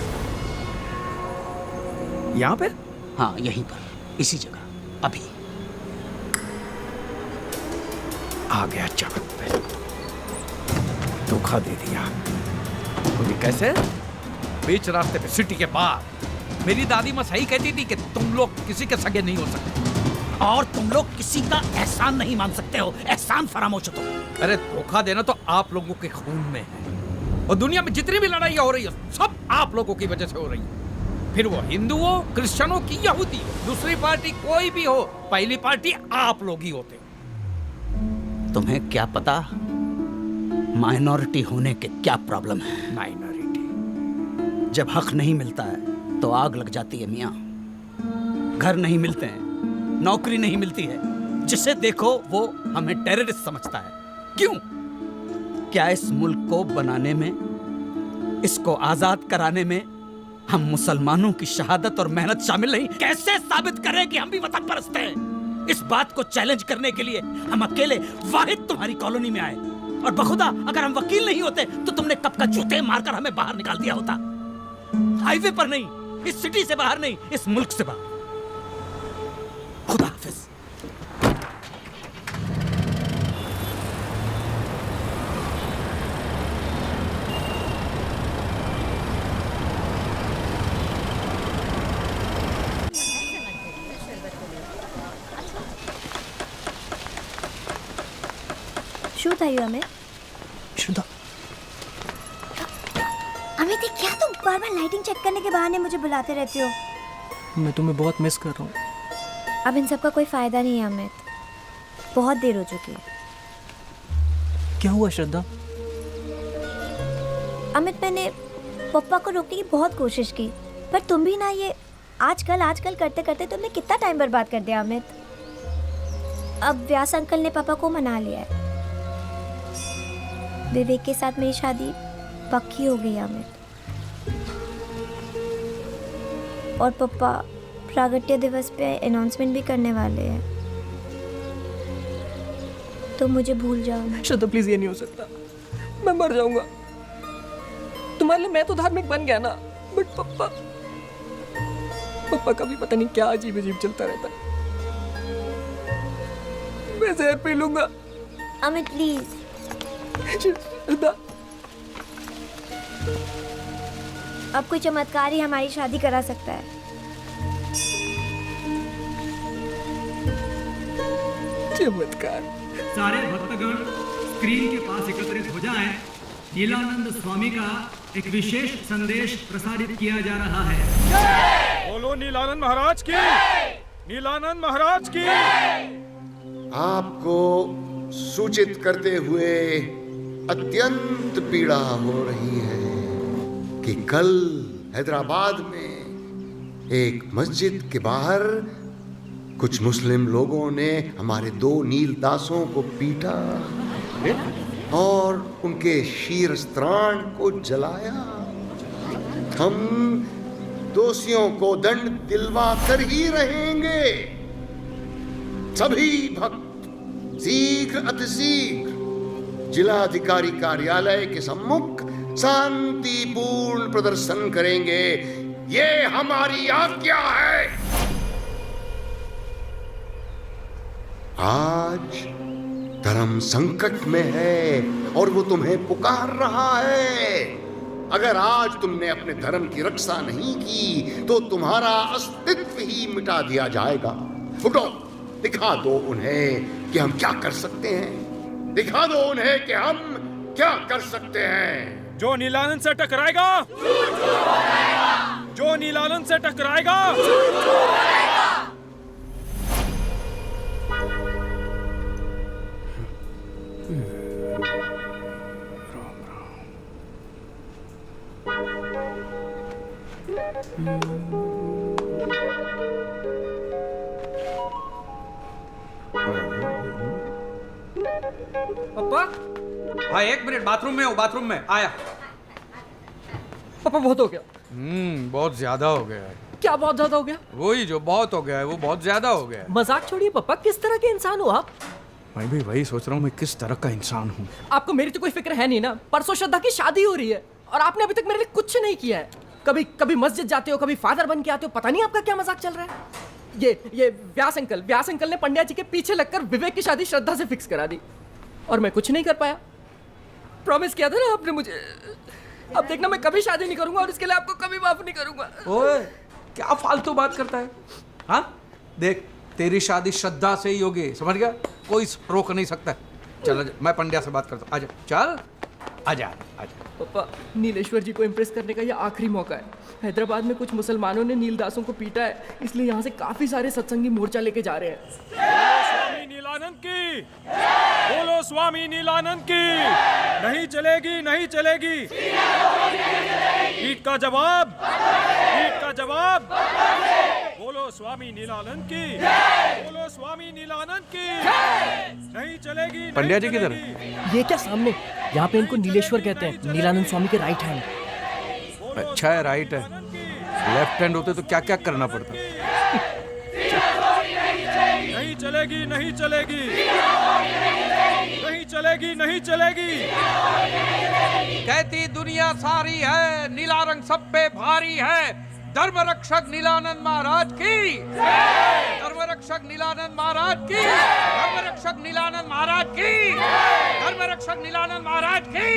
यहाँ पे? हाँ, यहीं पर, इसी जगह, अभी। आ गया चाकत पे, धोखा दे दिया। तो ये कैसे? बीच रास्ते पे, सिटी के बाहर। मेरी दादी माँ सही कहती थी कि तुम लोग किसी के सगे नहीं हो सकते, और तुम लोग किसी का एहसान नहीं मान सकते हो। एहसान फरामोश हो तुम। अरे धोखा देना तो आप लोगों के खून में है, और दुनिया में जितनी भी लड़ाइयाँ हो रही है सब आप लोगों की वजह से हो रही है। फिर वो हिंदू हो, क्रिश्चियनों की, यहूदी हो, दूसरी पार्टी कोई भी हो, पहली पार्टी आप लोग ही होते। तुम्हें क्या पता माइनॉरिटी होने के क्या प्रॉब्लम है। माइनॉरिटी? जब हक नहीं मिलता है तो आग लग जाती है मियाँ। घर नहीं मिलते हैं, नौकरी नहीं मिलती है, जिसे देखो वो हमें टेररिस्ट समझता है। क्यों? क्या इस मुल्क को बनाने में, इसको आजाद कराने में हम मुसलमानों की शहादत और मेहनत शामिल नहीं? कैसे साबित करें कि हम भी वतन परस्त हैं? इस बात को चैलेंज करने के लिए हम अकेले वाहिद तुम्हारी कॉलोनी में आए, और बखुदा अगर हम वकील नहीं होते तो तुमने कब का जूते मारकर हमें बाहर निकाल दिया होता। हाईवे पर नहीं, इस सिटी से बाहर नहीं, इस मुल्क से बाहर। खुदा हाफिज। શું થયું અમિત? शुदा, अमित ये क्या तुम बार बार लाइटिंग चेक करने के बहाने मुझे बुलाते रहते हो? मैं तुम्हें बहुत मिस कर रहा हूँ। अब इन सब का कोई फायदा नहीं है अमित, बहुत देर हो चुकी है। क्या हुआ श्रद्धा? अमित मैंने पप्पा को रोकने की बहुत कोशिश की, पर तुम भी ना ये आजकल करते करते तुमने कितना टाइम बर्बाद कर दिया अमित। अब व्यास अंकल ने पापा को मना लिया है, विवेक के साथ मेरी शादी पक्की हो गई अमित। और पापा प्रागट्य दिवस पे अनाउंसमेंट भी करने वाले हैं, तो मुझे भूल जाओ। श्रद्धा प्लीज, ये नहीं हो सकता, मैं मर जाऊंगा। तुम्हारे लिए मैं तो धार्मिक बन गया ना, बट पप्पा का भी पता नहीं क्या अजीब अजीब चलता रहता है। मैं जहर पी लूंगा। अमित प्लीज। श्रद्धा, अब कोई चमत्कार ही हमारी शादी करा सकता है। चमत्कार? सारे भक्तगण स्क्रीन के पास एकत्रित हो जाएं। नीलानंद स्वामी का एक विशेष संदेश प्रसारित किया जा रहा है। बोलो नीलानंद महाराज की, नीलानंद महाराज की। आपको सूचित करते हुए अत्यंत पीड़ा हो रही है कि कल हैदराबाद में एक मस्जिद के बाहर कुछ मुस्लिम लोगों ने हमारे 2 नील दासों को पीटा और उनके शीरस्त्राण को जलाया। हम दोषियों को दंड दिलवा कर ही रहेंगे। सभी भक्त शीघ्र अतिशीघ्र जिलाधिकारी कार्यालय के सम्मुख शांतिपूर्ण प्रदर्शन करेंगे। ये हमारी आज्ञा है। आज धर्म संकट में है और वो तुम्हें पुकार रहा है। अगर आज तुमने अपने धर्म की रक्षा नहीं की तो तुम्हारा अस्तित्व ही मिटा दिया जाएगा। उठो, दिखा दो उन्हें कि हम क्या कर सकते हैं। दिखा दो उन्हें कि हम क्या कर सकते हैं। जो नीलानंद से टकराएगा, जो नीलानंद से टकराएगा, पापा, हाँ 1 मिनट, बाथरूम में हूँ, बाथरूम में आया। पापा बहुत हो गया। बहुत ज्यादा हो गया है। क्या बहुत ज्यादा हो गया? वही जो बहुत हो गया है वो बहुत ज्यादा हो गया है। मजाक छोड़िए पापा, किस तरह के इंसान हो आप? मैं भी वही सोच रहा हूँ, मैं किस तरह का इंसान हूँ। आपको मेरी तो कोई फिक्र है नहीं ना। परसों श्रद्धा की शादी हो रही है और आपने अभी तक मेरे लिए कुछ नहीं किया है। कभी मस्जिद जाते हो, कभी फादर बन के आते हो, पता नहीं आपका क्या मजाक चल रहा है। ये व्यास अंकल ने पंड्या जी के पीछे लगकर विवेक की शादी श्रद्धा से फिक्स करा दी और मैं कुछ नहीं कर पाया। प्रॉमिस किया था ना आपने मुझे। अब देखना, मैं कभी शादी नहीं करूंगा और इसके लिए आपको कभी माफ नहीं करूंगा। ओए, क्या फालतू बात करता है? हाँ देख, तेरी शादी श्रद्धा से ही होगी, समझ गया? कोई रोक नहीं सकता। चल मैं पंड्या से बात करता हूँ। आजा, चल आजा आजा। पापा, नीलेश्वर जी को इम्प्रेस करने का ये आखिरी मौका है। हैदराबाद में कुछ मुसलमानों ने नीलदासों को पीटा है, इसलिए यहाँ से काफी सारे सत्संगी मोर्चा लेके जा रहे हैं। स्वामी नीलानंद की, बोलो स्वामी नीलानंद की। नहीं चलेगी, नहीं चलेगी। ईट का जवाब, ईट का जवाब। बोलो स्वामी नीलानंद की, बोलो स्वामी नीलानंद की। नहीं चलेगी। पंड्या जी किधर? ये क्या सामने? यहाँ पे इनको नीलेश्वर कहते हैं, नीलानंद स्वामी के राइट हैंड। अच्छा है, राइट है। लेफ्ट हैंड होते तो क्या क्या करना पड़ता। नहीं चलेगी, नहीं चलेगी, नहीं चलेगी, नहीं चलेगी। कहती दुनिया सारी है, नीला रंग सब पे भारी है। धर्म रक्षक नीलानंद महाराज की, धर्म रक्षक नीलानंद महाराज की, धर्म रक्षक नीलानंद महाराज की, धर्म रक्षक नीलानंद महाराज की।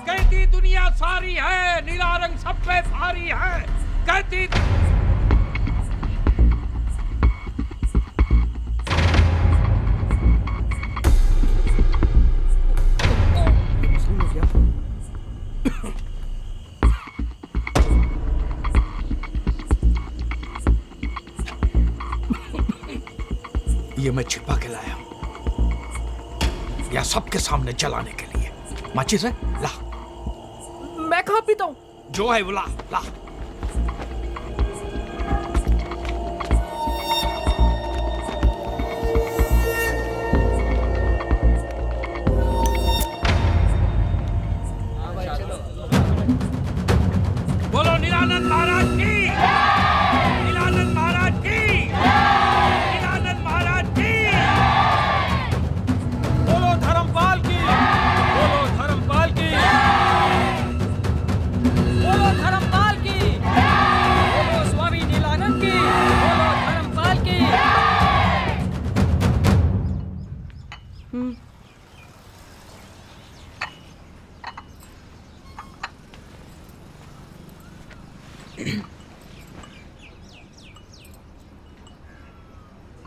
कहती दुनिया सारी है, नीला रंग सब पे भारी है। कहती ये मैं छिपा के लाया हूं, या सबके सामने जलाने के लिए। माचिस है? ला। मैं कहाँ पीता हूँ? जो है वो ला, ला। बोलो नीलानंद महाराज की, नीलानंद महाराज की, नीलानंद महाराज की। बोलो धर्मपाल की, बोलो धर्मपाल की, बोलो धर्मपाल की, बोलो स्वामी नीलानंद की, बोलो धर्मपाल की।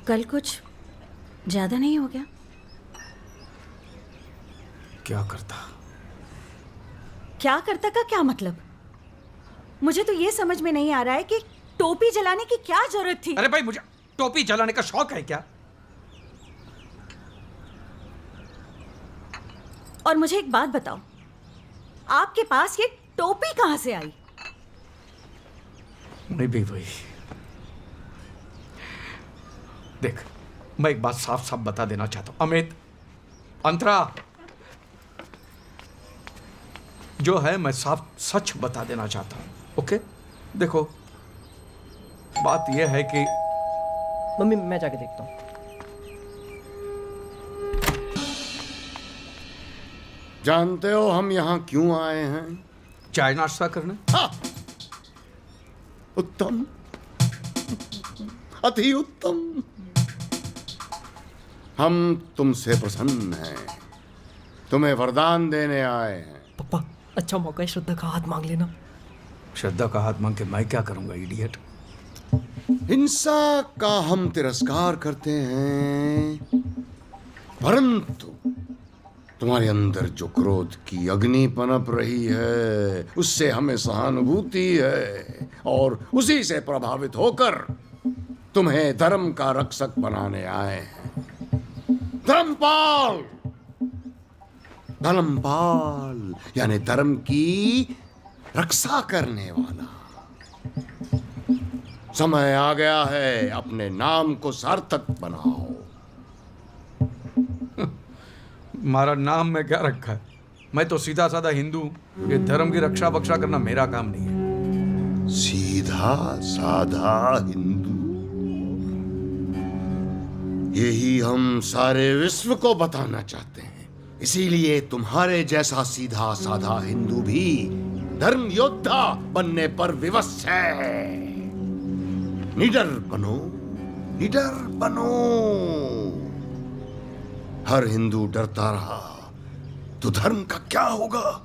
कल कुछ ज्यादा नहीं हो गया? क्या करता? क्या करता का क्या मतलब? मुझे तो ये समझ में नहीं आ रहा है कि टोपी जलाने की क्या जरूरत थी। अरे भाई, मुझे टोपी जलाने का शौक है क्या? और मुझे एक बात बताओ, आपके पास ये टोपी कहां से आई? नहीं भी भाई, देख, मैं एक बात साफ साफ बता देना चाहता हूं, अमित, अंतरा, जो है मैं साफ सच बता देना चाहता हूं, ओके? देखो, बात यह है कि मम्मी मैं जाके देखता हूँ। जानते हो हम यहाँ क्यों आए हैं? चाय नाश्ता करने। हाँ! उत्तम, अति उत्तम। हम तुमसे प्रसन्न हैं, तुम्हें वरदान देने आए हैं। पापा अच्छा मौका है, श्रद्धा का हाथ मांग लेना। श्रद्धा का हाथ मांग के मैं क्या करूंगा, इडियट? हिंसा का हम तिरस्कार करते हैं, परंतु तुम्हारे अंदर जो क्रोध की अग्नि पनप रही है उससे हमें सहानुभूति है, और उसी से प्रभावित होकर तुम्हें धर्म का रक्षक बनाने आए हैं। धर्मपाल, धर्मपाल यानी धर्म की रक्षा करने वाला। समय आ गया है, अपने नाम को सार्थक बनाओ। हमारा नाम में क्या रखा है? मैं तो सीधा साधा हिंदू हूं। ये धर्म की रक्षा बक्षा करना मेरा काम नहीं है। सीधा साधा हिंदू, यही हम सारे विश्व को बताना चाहते हैं। इसीलिए तुम्हारे जैसा सीधा साधा हिंदू भी धर्म योद्धा बनने पर विवश है। निडर बनो, निडर बनो। हर हिंदू डरता रहा तो धर्म का क्या होगा?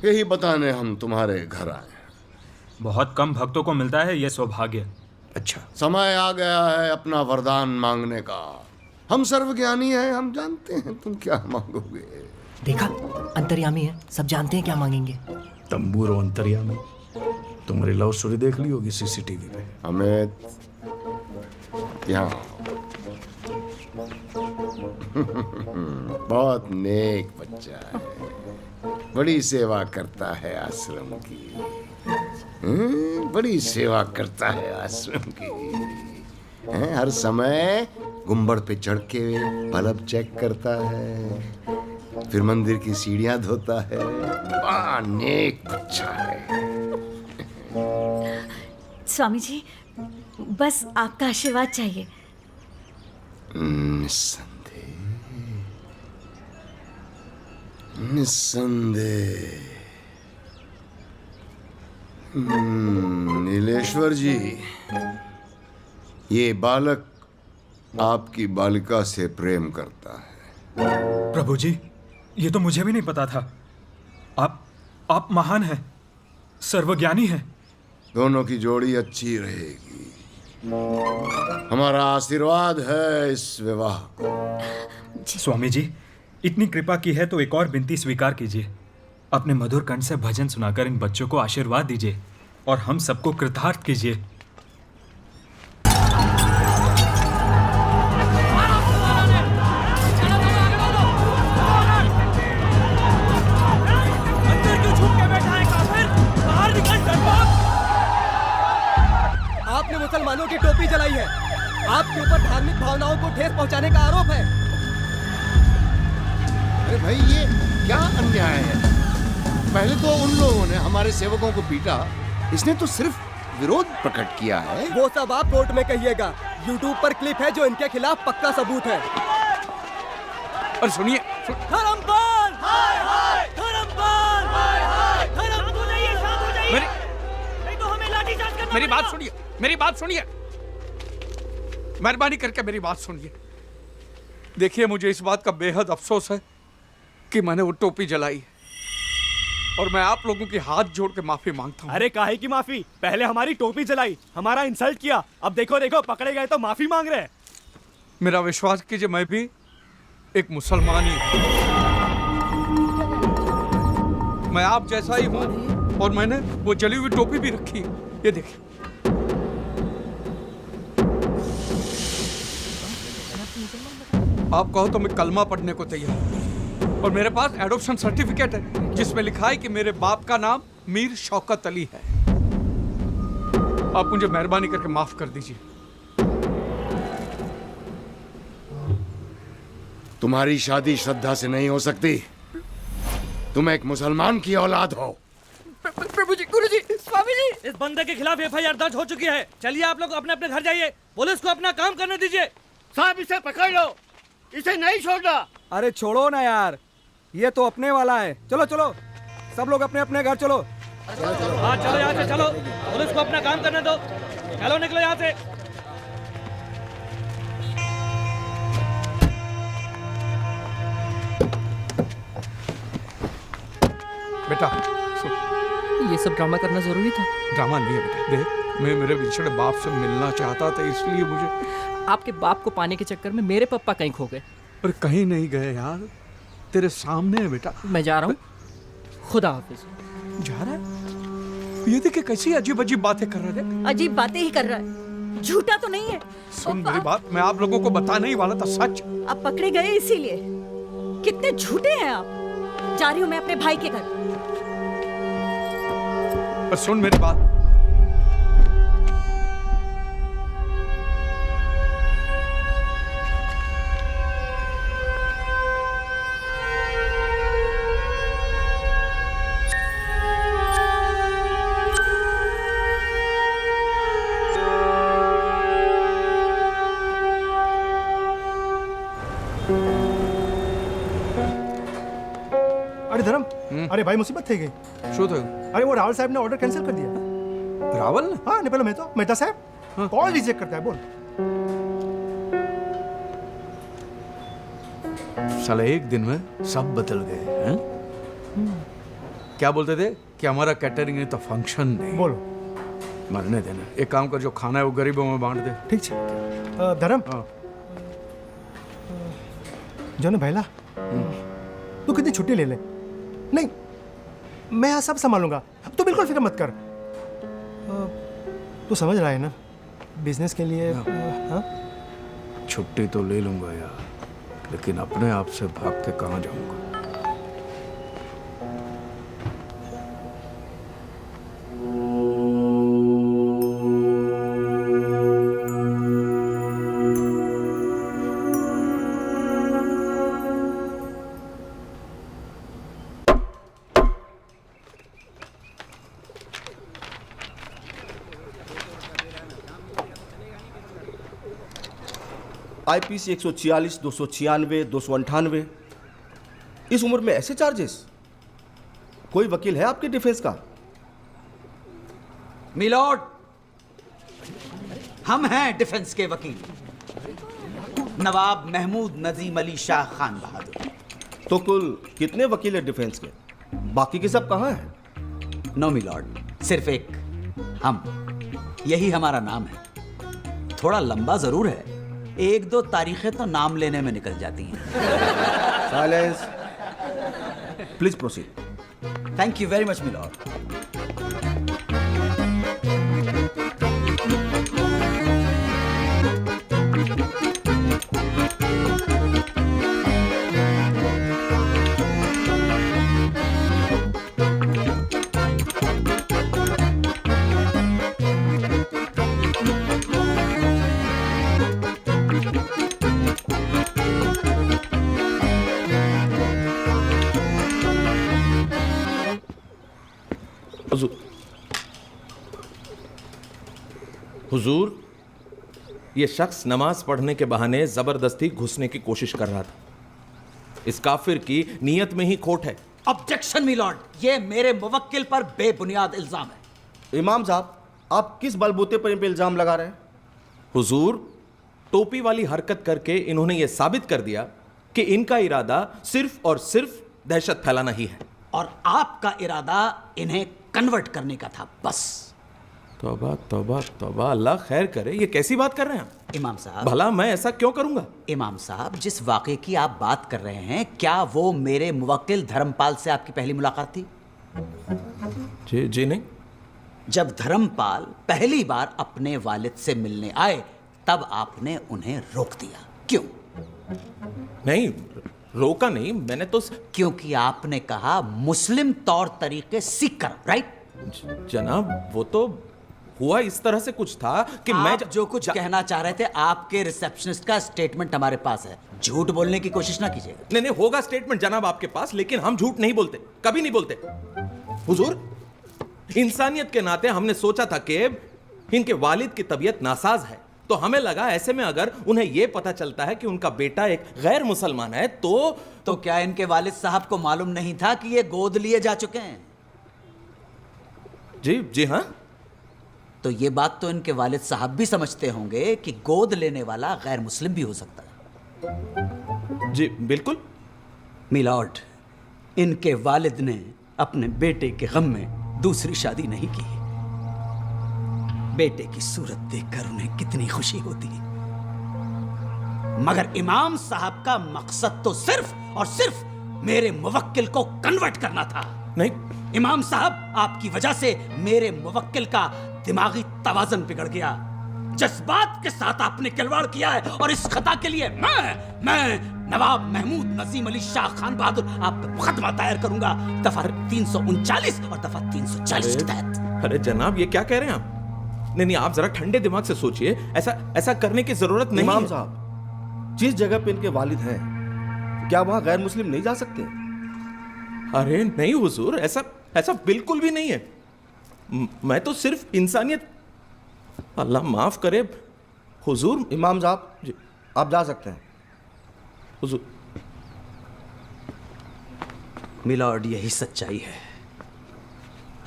यही बताने हम तुम्हारे घर आए। बहुत कम भक्तों को मिलता है ये सौभाग्य। अच्छा, समय आ गया है अपना वरदान मांगने का। हम सर्वज्ञानी हैं, हम जानते हैं तुम क्या मांगोगे। देखा, अंतर्यामी है, सब जानते हैं क्या मांगेंगे। तंबूर और अंतर्यामी, तुम्हारी लव स्टोरी देख ली होगी सीसीटीवी पे। अमित, यहाँ बहुत नेक बच्चा है, बड़ी सेवा करता है आश्रम की। बड़ी सेवा करता है आश्रम की। हर समय गुंबद पे चढ़ के बल्ब चेक करता है, फिर मंदिर की सीढ़ियां धोता है। बड़ा नेक बच्चा है। स्वामी जी, बस आपका आशीर्वाद चाहिए। निस्संदेह। नीलेश्वर जी, ये बालक आपकी बालिका से प्रेम करता है। प्रभु जी, ये तो मुझे भी नहीं पता था। आप महान हैं, सर्वज्ञानी हैं। दोनों की जोड़ी अच्छी रहेगी। हमारा आशीर्वाद है इस विवाह को। स्वामी जी, इतनी कृपा की है तो एक और विनती स्वीकार कीजिए। अपने मधुर कंठ से भजन सुनाकर इन बच्चों को आशीर्वाद दीजिए और हम सबको कृतार्थ कीजिए। आपने मुसलमानों की टोपी जलाई है, आपके ऊपर धार्मिक भावनाओं को ठेस पहुंचाने का आरोप है। अरे भाई, ये क्या अन्याय है? पहले तो उन लोगों ने हमारे सेवकों को पीटा, इसने तो सिर्फ विरोध प्रकट किया है। वो सब आप कोर्ट में कहिएगा। YouTube पर क्लिप है जो इनके खिलाफ पक्का सबूत है। और सुनिए, धर्मपाल! हाय हाय! धर्मपाल! हाय हाय! धर्म को नहीं, शांत हो जाइए। नहीं तो हमें लाठीचार्ज करना। मेरी बात सुनिए, मेरी बात सुनिए, मेहरबानी करके मेरी बात सुनिए। देखिए, मुझे इस बात का बेहद अफसोस है कि मैंने वो टोपी जलाई और मैं आप लोगों के हाथ जोड़ के माफी मांगता हूँ। अरे काहे की माफी? पहले हमारी टोपी जलाई, हमारा इंसल्ट किया, अब देखो देखो पकड़े गए तो माफी मांग रहे हैं। मेरा विश्वास कीजिए, मैं भी एक मुसलमान ही हूँ। मैं आप जैसा ही हूँ और मैंने वो जली हुई टोपी भी रखी है। ये देखिए। आप कहो तो मैं कलमा पढ़ने को तैयार हूं। और मेरे पास एडॉप्शन सर्टिफिकेट है जिसमें लिखा है कि मेरे बाप का नाम मीर शौकत अली है। आप मुझे मेहरबानी करके माफ कर दीजिए। तुम्हारी शादी श्रद्धा से नहीं हो सकती। तुम एक मुसलमान की औलाद हो। प्रभु जी, गुरु जी, स्वामी जी, इस बंदे के खिलाफ एफआईआर दर्ज हो चुकी है। चलिए आप लोग अपने अपने घर जाइए, पुलिस को अपना काम करने दीजिए। साहब इसे पकड़ लो, इसे नहीं छोड़ना। अरे छोड़ो ना यार, ये तो अपने वाला है। चलो चलो सब लोग अपने अपने घर चलो। हाँ चलो यहाँ से चलो, पुलिस को अपना काम करने दो। चलो निकलो यहाँ से। बेटा ये सब ड्रामा करना जरूरी था? ड्रामा नहीं है बेटा, देख मैं मेरे बिछड़े बाप से मिलना चाहता था, इसलिए मुझे। आपके बाप को पाने के चक्कर में मेरे पापा कहीं खो गए। पर कहीं नहीं गए यार, तेरे सामने है बेटा। मैं जा रहा हूँ, खुदा हाफिज। जा रहा है? ये देखिए कैसी अजीब अजीब बातें कर रहे थे। अजीब बातें ही कर रहा है, झूठा तो नहीं है। सुन मेरी बात, मैं आप लोगों को बताने ही वाला था सच। आप पकड़े गए इसीलिए। कितने झूठे हैं आप। जा रही हूँ मैं अपने भाई के घर। पर सुन मेरी बात, अरे धर्म, अरे भाई मुसीबत थी गई। શું થયું? अरे वो रावल साहब ने ऑर्डर कैंसिल कर दिया। रावल ने? हाँ नहीं, पहले मेहता साहब कॉल रिजेक्ट करता है। बोल। साला एक दिन में सब बदल गए हैं। क्या बोलते थे कि हमारा कैटरिंग नहीं तो फंक्शन नहीं। बोलो। मरने देना, एक काम कर, जो खाना है वो गरीबों में बांट दे। ठीक है धर्म। जो ना भैला, तू कितनी छुट्टी ले ले। नहीं, मैं यहाँ सब संभालूंगा, तू बिल्कुल फिक्र मत कर। तू समझ रहा है ना, बिजनेस के लिए। हाँ? छुट्टी तो ले लूंगा यार, लेकिन अपने आप से भाग के कहाँ जाऊंगा। IPC 146, 296, 298। इस उम्र में ऐसे चार्जेस? कोई वकील है आपके डिफेंस का? मिलॉर्ड, हम हैं डिफेंस के वकील, नवाब महमूद नजीम अली शाह खान बहादुर। तो कुल कितने वकील हैं डिफेंस के? बाकी के सब कहाँ हैं? नो मिलॉर्ड, सिर्फ एक, हम। यही हमारा नाम है। थोड़ा लंबा जरूर है, एक दो तारीखें तो नाम लेने में निकल जाती हैं। Silence, please proceed. Thank you very much milord. हुजूर, ये शख्स नमाज पढ़ने के बहाने जबरदस्ती घुसने की कोशिश कर रहा था। इस काफिर की नीयत में ही खोट है। ऑब्जेक्शन मिलॉर्ड, ये मेरे मुवक्किल पर बेबुनियाद इल्जाम है। इमाम साहब, आप किस बलबूते पर इन पे इल्जाम लगा रहे हैं? हुजूर, टोपी वाली हरकत करके इन्होंने ये साबित कर दिया कि इनका इरादा सिर्फ और सिर्फ दहशत फैलाना ही है। और आपका इरादा इन्हें कन्वर्ट करने का था, बस। तौबा तौबा तौबा, अल्लाह खैर करे, ये कैसी बात कर रहे हैं आप? इमाम साहब, भला मैं ऐसा क्यों करूंगा? इमाम साहब, जिस वाक़े की आप बात कर रहे हैं, क्या वो मेरे मुवक्किल धर्मपाल से आपकी पहली मुलाकात थी? जी नहीं। जब धर्मपाल पहली बार अपने वालिद से मिलने आए, तब आपने उन्हें रोक दिया, क्यों? नहीं, रोका नहीं, मैंने तो। क्योंकि आपने कहा मुस्लिम तौर तरीके सीख कर, राइट? जनाब, वो हुआ इस तरह से कुछ था कि मैं आप जो कुछ कहना चाह रहे थे, आपके रिसेप्शनिस्ट का स्टेटमेंट हमारे पास है, झूठ बोलने की कोशिश ना कीजिएगा। नहीं नहीं, होगा स्टेटमेंट जनाब आपके पास, लेकिन हम झूठ नहीं बोलते, कभी नहीं बोलते। हुजूर, इंसानियत के नाते हमने सोचा था कि इनके वालिद की तबीयत नासाज है, तो हमें लगा ऐसे में अगर उन्हें यह पता चलता है कि उनका बेटा एक गैर मुसलमान है तो क्या इनके वालिद साहब को मालूम नहीं था कि ये गोद लिए जा चुके हैं? जी हाँ। तो ये बात तो इनके वालिद साहब भी समझते होंगे कि गोद लेने वाला गैर मुस्लिम भी हो सकता है। जी बिल्कुल। मिलॉर्ड, इनके वालिद ने अपने बेटे के गम में दूसरी शादी नहीं की। बेटे की सूरत देखकर उन्हें कितनी खुशी होती, मगर इमाम साहब का मकसद तो सिर्फ और सिर्फ मेरे मुवक्किल को कन्वर्ट करना था। नहीं इमाम साहब, आपकी वजह से मेरे मुवक्किल का दिमागी तवाज़ुन बिगड़ गया। जज्बात के साथ आपने खिलवाड़ किया है और इस खता के लिए मैं नवाब महमूद नजीम अली शाह खान बहादुर आप पे मुकदमा दायर करूंगा, दफा 339 और दफा 340 के तहत। अरे जनाब, ये क्या कह रहे हैं आप? नहीं, आप जरा ठंडे दिमाग से सोचिए, ऐसा करने की जरूरत नहीं। इमाम साहब, जिस जगह पे इनके वालिद हैं, क्या वहां गैर मुस्लिम नहीं जा सकते? अरे नहीं हुजूर, ऐसा बिल्कुल भी नहीं है। मैं तो सिर्फ इंसानियत, अल्लाह माफ करे हुजूर। इमाम साहब, आप जा सकते हैं। हुजूर। मिलॉर्ड, यही सच्चाई है।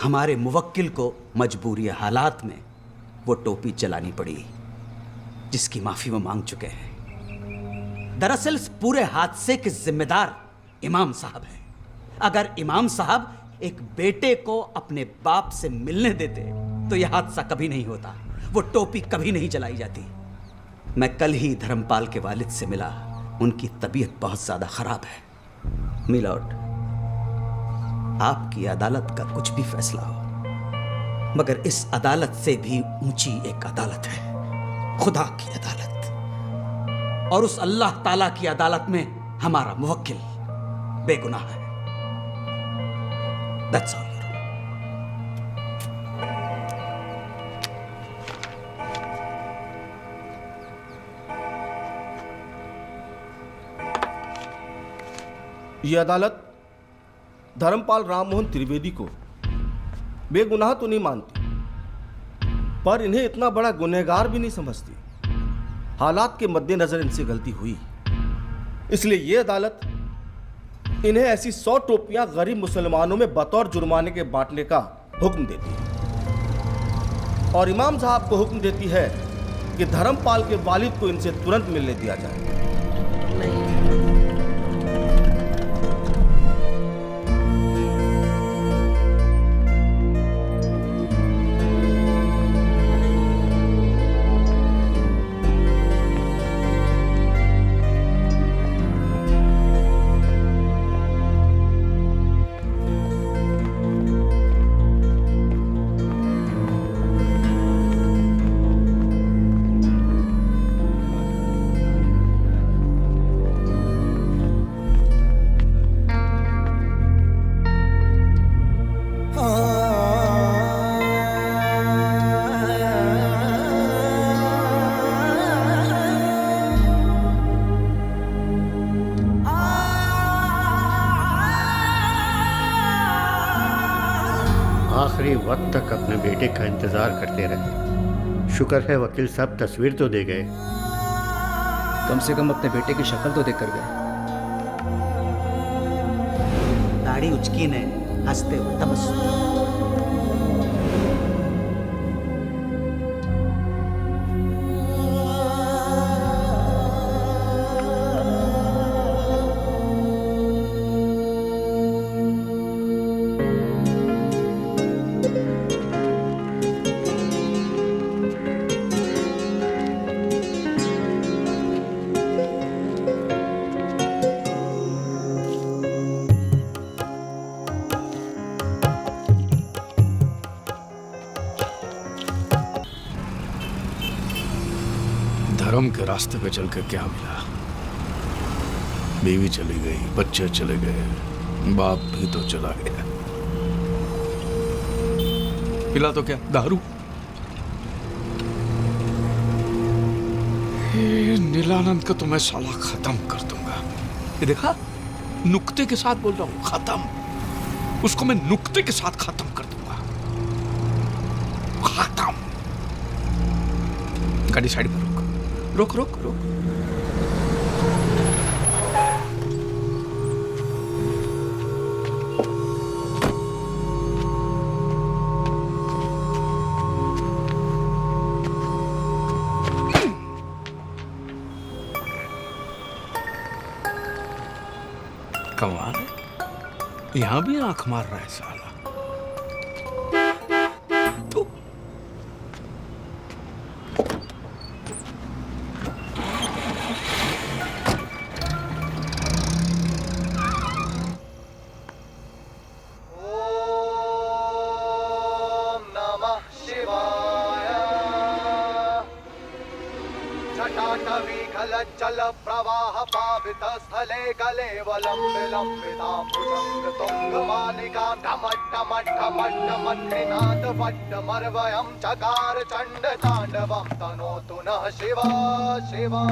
हमारे मुवक्किल को मजबूरी हालात में वो टोपी चलानी पड़ी, जिसकी माफी वो मांग चुके हैं। दरअसल इस पूरे हादसे के जिम्मेदार इमाम साहब हैं। अगर इमाम साहब एक बेटे को अपने बाप से मिलने देते तो यह हादसा कभी नहीं होता, वो टोपी कभी नहीं जलाई जाती। मैं कल ही धर्मपाल के वालिद से मिला, उनकी तबीयत बहुत ज्यादा खराब है। मिलॉर्ड, आपकी अदालत का कुछ भी फैसला हो, मगर इस अदालत से भी ऊंची एक अदालत है, खुदा की अदालत। और उस अल्लाह ताला की अदालत में हमारा मुवक्किल बेगुनाह है। That's all. ये अदालत धर्मपाल राममोहन त्रिवेदी को बेगुनाह तो नहीं मानती, पर इन्हें इतना बड़ा गुनहगार भी नहीं समझती। हालात के मद्देनजर इनसे गलती हुई, इसलिए ये अदालत इन्हें ऐसी 100 टोपियां गरीब मुसलमानों में बतौर जुर्माने के बांटने का हुक्म देती है और इमाम साहब को हुक्म देती है कि धर्मपाल के वालिद को इनसे तुरंत मिलने दिया जाए। आखिरी वक्त तक अपने बेटे का इंतज़ार करते रहे। शुक्र है वकील साहब तस्वीर तो दे गए। कम से कम अपने बेटे की शक्ल तो देख कर गए। दाढ़ी उचकी ने हंसते हुए तबस्सुम। धर्म के रास्ते पे चल के क्या मिला? बीवी चली गई, बच्चे चले गए, बाप भी तो चला गया। पिला तो क्या, दारू? नीलानंद को तो मैं साला खत्म कर दूंगा। ये देखा, नुक्ते के साथ बोल रहा हूं, खत्म। उसको मैं नुक्ते के साथ खत्म कर दूंगा, खत्म। गाड़ी साइड पर रोक, रोक, रोक, रोक। कमाल है, यहां भी आंख मार रहा है साला। जल प्रवाह पावित स्थले कलेवलम विलंबिताम्बुजंग तुंग मालिका ढमट ढमट ढमट ढमट्टिनाद वट्ट मर्वयं चकार चंड तांडवं तनोतु नः शिवा शिवा।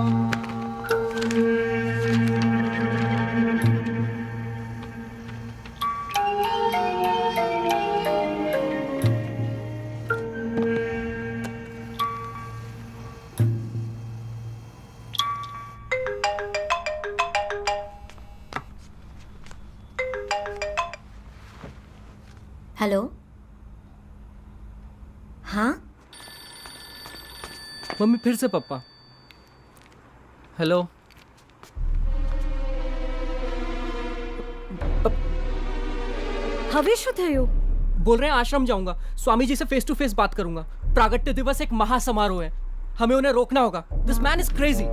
हेलो, हाँ मम्मी फिर से पापा। Hello, How wish you? बोल रहे हैं आश्रम जाऊंगा, स्वामी जी से फेस टू फेस बात करूंगा। प्रागट्य दिवस एक महासमारोह है, हमें उन्हें रोकना होगा। This man is crazy.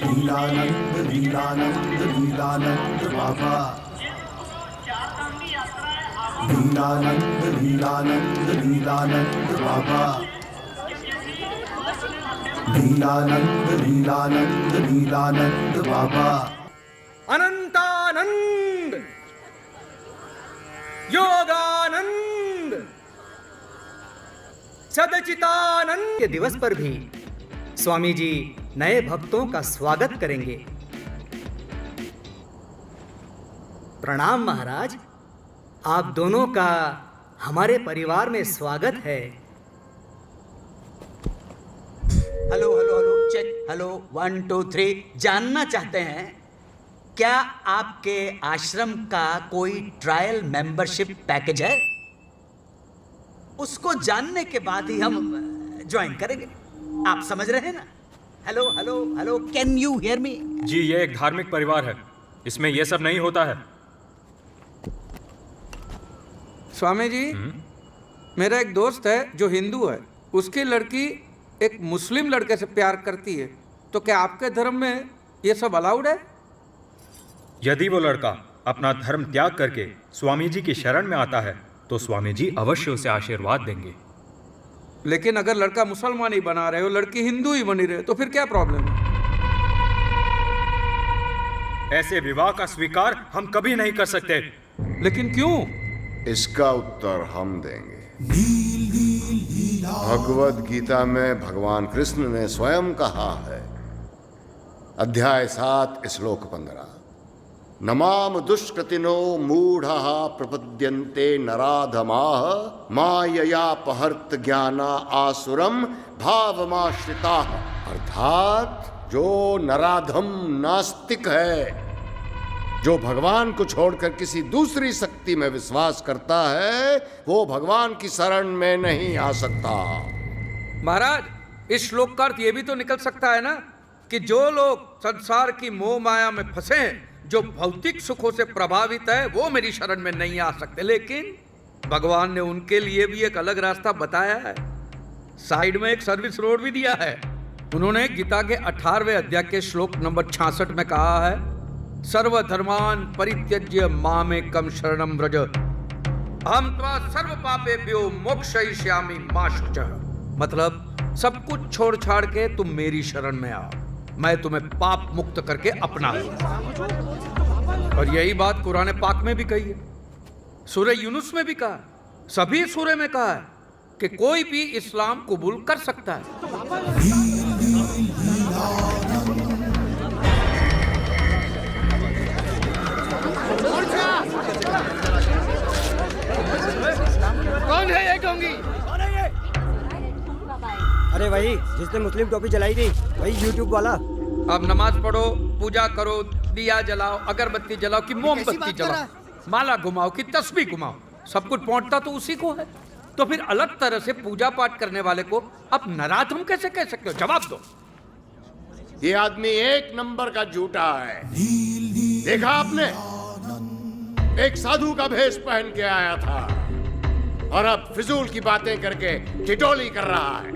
Nilanand Nilanand Nilanand Baba, Nilanand Nilanand Nilanand Baba, Nilanand Nilanand Nilanand Baba. Anantanand, Yoganand, Sadchitanand के दिवस पर भी स्वामी जी नए भक्तों का स्वागत करेंगे। प्रणाम महाराज, आप दोनों का हमारे परिवार में स्वागत है। Hello hello hello check, hello 1 2 3। जानना चाहते हैं क्या आपके आश्रम का कोई ट्रायल मेंबरशिप पैकेज है? उसको जानने के बाद ही हम ज्वाइन करेंगे। आप समझ रहे हैं ना? Hello hello hello, can you hear me? जी, ये एक धार्मिक परिवार है, इसमें ये सब नहीं होता है। स्वामी जी, मेरा एक दोस्त है जो हिंदू है, उसकी लड़की एक मुस्लिम लड़के से प्यार करती है, तो क्या आपके धर्म में ये सब अलाउड है? यदि वो लड़का अपना धर्म त्याग करके स्वामी जी की शरण में आता है तो स्वामी जी अवश्य उसे आशीर्वाद देंगे। लेकिन अगर लड़का मुसलमान ही बना रहे हो, लड़की हिंदू ही बनी रहे, तो फिर क्या प्रॉब्लम है? ऐसे विवाह का स्वीकार हम कभी नहीं कर सकते। लेकिन क्यों? इसका उत्तर हम देंगे। भगवद गीता में भगवान कृष्ण ने स्वयं कहा है, अध्याय 7 श्लोक 15, नमाम दुष्कृतिनो मूढ़ः प्रपद्यन्ते नराधमाः माययापहर्त ज्ञाना आसुरम भावमाश्रिताः। अर्थात जो नराधम नास्तिक है, जो भगवान को छोड़कर किसी दूसरी शक्ति में विश्वास करता है, वो भगवान की शरण में नहीं आ सकता। महाराज, इस श्लोक का अर्थ ये भी तो निकल सकता है ना कि जो लोग संसार की मोह माया में फंसे हैं, जो भौतिक सुखों से प्रभावित है, वो मेरी शरण में नहीं आ सकते। लेकिन भगवान ने उनके लिए भी एक अलग रास्ता बताया है, साइड में एक सर्विस रोड भी दिया है। उन्होंने गीता के 18वें अध्याय के श्लोक नंबर 66 में कहा है, सर्वधर्मान परित्यज्य मामेकं शरणं व्रज अहं त्वा सर्व पापेभ्यो मोक्षयिष्यामि मा शुचः। मतलब सब कुछ छोड़ छाड़ के तुम मेरी शरण में आओ, मैं तुम्हें पाप मुक्त करके अपना लूंगा। और यही बात कुरान पाक में भी कही है, सूरह यूनुस में भी कहा, सभी सूरह में कहा है, कि कोई भी इस्लाम कबूल कर सकता है। कौन है ये गोंगी? अरे वही जिसने मुस्लिम टोपी जलाई थी, वही यूट्यूब वाला। अब नमाज पढ़ो, पूजा करो, दिया जलाओ, अगरबत्ती जलाओ कि मोमबत्ती जलाओ, माला घुमाओ कि तस्बीह घुमाओ, सब कुछ पहुंचता तो उसी को है। तो फिर अलग तरह से पूजा पाठ करने वाले को अब नाराज हम कैसे कह सकते हो? जवाब दो। ये आदमी एक नंबर का झूठा है। देखा आपने, एक साधु का भेष पहन के आया था और अब फिजूल की बातें करके ठिठोली कर रहा है।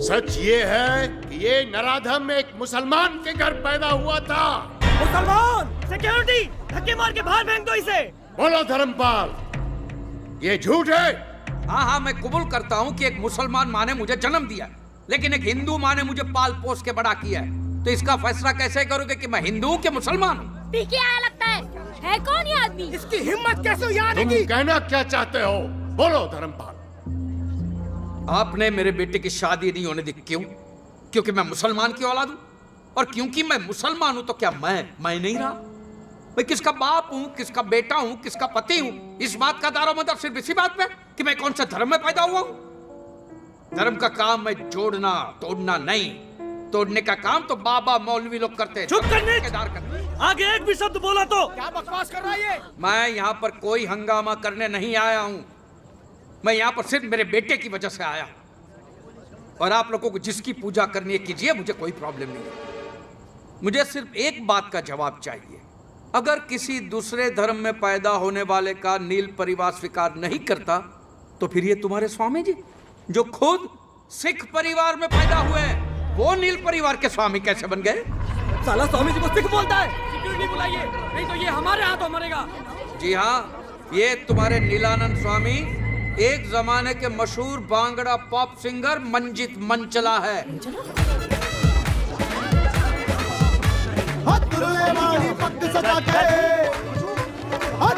सच ये है कि ये नराधम एक मुसलमान के घर पैदा हुआ था। मुसलमान! सिक्योरिटी! धक्के मार के बाहर फेंक दो इसे! बोलो धर्मपाल, ये झूठ है? हाँ हाँ, मैं कबूल करता हूँ कि एक मुसलमान माँ ने मुझे जन्म दिया, लेकिन एक हिंदू माँ ने मुझे पाल पोस के बड़ा किया है। तो इसका फैसला कैसे करोगे कि मैं हिंदू हूँ कि मुसलमान हूँ? पी के आया लगता है कौन ये आदमी? इसकी हिम्मत कैसे हुई आने तुम की? कहना क्या चाहते हो? बोलो धर्मपाल। आपने मेरे बेटे की शादी नहीं होने दी, क्यों? क्योंकि मैं मुसलमान की औलाद हूं, और क्योंकि मैं मुसलमान हूं तो क्या मैं नहीं रहा? मैं किसका बाप हूं, किसका बेटा हूं, किसका पति हूं? इस बात का दारोमदार सिर्फ इसी बात पे कि मैं कौन से धर्म में पैदा हुआ हूं। धर्म का काम मैं जोड़ना तोड़ना नहीं, तोड़ने का काम तो बाबा मौलवी लोग करते हैं। चुप करने! आगे एक भी शब्द बोला तो क्या बकवास कर रहा है ये? मैं यहाँ पर कोई हंगामा करने नहीं आया हूँ। मैं यहाँ पर सिर्फ मेरे बेटे की वजह से आया हूँ। और आप लोगों को जिसकी पूजा करनी है कीजिए, मुझे कोई प्रॉब्लम नहीं है। मुझे सिर्फ एक बात का जवाब चाहिए। अगर किसी दूसरे धर्म में पैदा होने वाले का नील परिवार स्वीकार नहीं करता, तो फिर ये तुम्हारे स्वामी जी जो खुद सिख परिवार में पैदा हुए हैं, वो नील परिवार के स्वामी कैसे बन गए? साला स्वामी जी को सिख बोलता है। सिक्योरिटी बुलाइए, नहीं तो ये हमारे हाथों मरेगा। जी हाँ, ये तुम्हारे नीलानंद स्वामी एक जमाने के मशहूर बांगड़ा पॉप सिंगर मंजित मंचला है।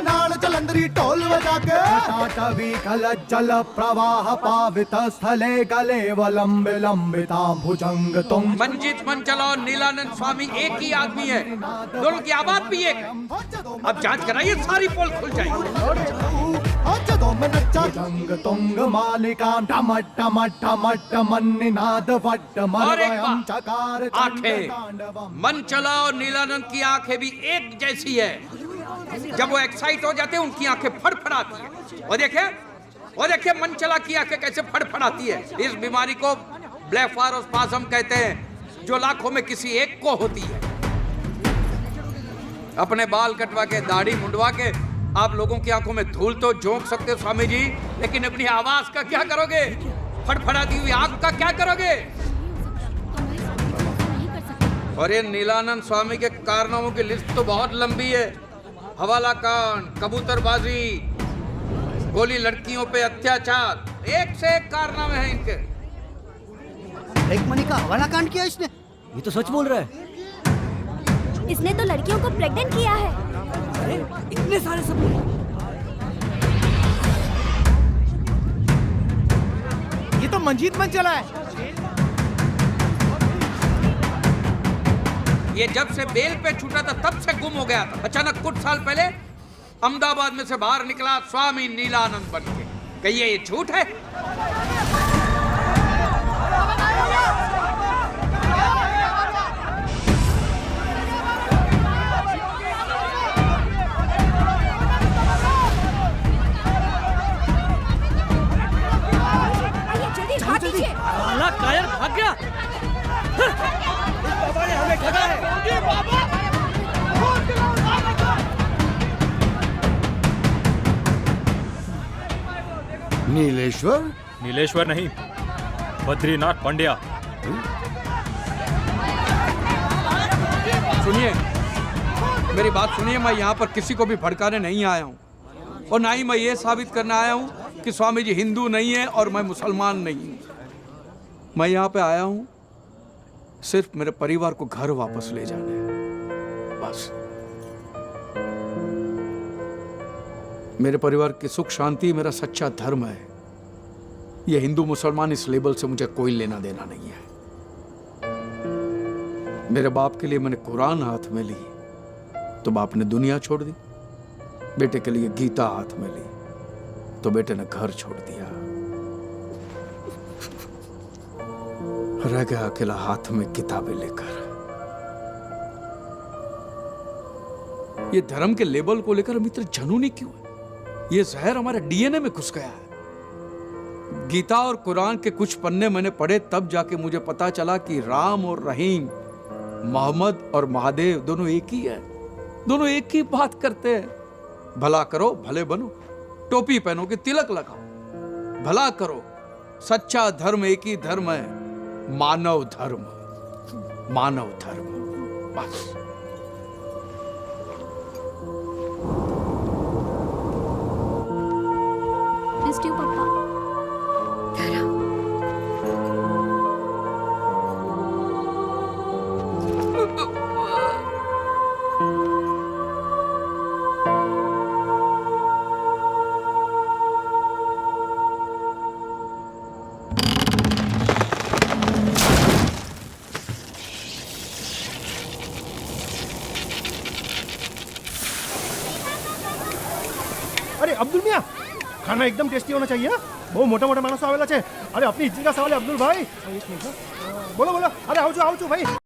नाल जलंधरी ढोल बजा के टाटवी खल जल प्रवाह पावित स्थले कलेवलम विलंबितां भुजंग तुम। मंजित मंचला और नीलानंद स्वामी एक ही आदमी है, दोनों की आवाज भी एक। अब जांच कराइए, सारी पोल खुल जाएगी। भुजंग तुंग मालिकां टम टम टम टम निनाद वट मलयं चकार आंखें, मंचला और नीलानंद की आंखें भी एक जैसी है। जब वो एक्साइट हो जाते हैं उनकी आंखें फड़फड़ाती है। और देखिए मंचला की आंखें कैसे फड़फड़ाती है। इस बीमारी को ब्लेफारोस्पाज्म कहते हैं, जो लाखों में किसी एक को होती है। अपने बाल कटवा के, दाढ़ी मुंडवा के आप लोगों की आंखों में धूल तो झोंक सकते हो स्वामी जी, लेकिन अपनी आवाज का क्या करोगे? फड़फड़ाती हुई आंख का क्या करोगे? और ये नीलानंद स्वामी के कारनामों की लिस्ट तो बहुत लंबी है। हवाला कांड, कबूतरबाजी, गोली लड़कियों पे अत्याचार, एक से एक कारनामे हैं इनके। एक मनी का हवाला कांड किया इसने? ये तो सच बोल रहा है। इसने तो लड़कियों को प्रेग्नेंट किया है। अरे इतने सारे सबूत! ये तो मंजीत मंचला है। ये जब से बेल पे छूटा था तब से गुम हो गया था। अचानक कुछ साल पहले अहमदाबाद में से बाहर निकला स्वामी नीलानंद बन के। कहिए ये झूठ है? साला कायर भाग गया। बाबा ने हमें ठगा है। नीलेश्वर? नीलेश्वर नहीं, बद्रीनाथ पांड्या। सुनिए, मेरी बात सुनिए। मैं यहाँ पर किसी को भी भड़काने नहीं आया हूँ, और ना ही मैं ये साबित करने आया हूँ कि स्वामी जी हिंदू नहीं है और मैं मुसलमान नहीं हूँ। मैं यहाँ पे आया हूँ सिर्फ मेरे परिवार को घर वापस ले जाने, बस। मेरे परिवार की सुख शांति मेरा सच्चा धर्म है। ये हिंदू मुसलमान इस लेबल से मुझे कोई लेना देना नहीं है। मेरे बाप के लिए मैंने कुरान हाथ में ली तो बाप ने दुनिया छोड़ दी, बेटे के लिए गीता हाथ में ली तो बेटे ने घर छोड़ दिया। रह गया अकेला हाथ में किताबें लेकर। ये धर्म के लेबल को लेकर हम इतने जुनूनी क्यों है? ये जहर हमारे डीएनए में घुस गया है। गीता और कुरान के कुछ पन्ने मैंने पढ़े तब जाके मुझे पता चला कि राम और रहीम, मोहम्मद और महादेव दोनों एक ही है, दोनों एक ही बात करते हैं। भला करो भले बनो, टोपी पहनो कि तिलक लगाओ, भला करो। सच्चा धर्म एक ही धर्म है, मानव धर्म, मानव धर्म। बस पापा। अरे अब्दुल मियाँ, खाना एकदम टेस्टी होना चाहिए। बहुत मोटा मोटा मानस आवेला छे। अरे अपनी इज्जत का सवाल है अब्दुल भाई। एक मिनट, बोलो बोलो। अरे आओ जो भाई।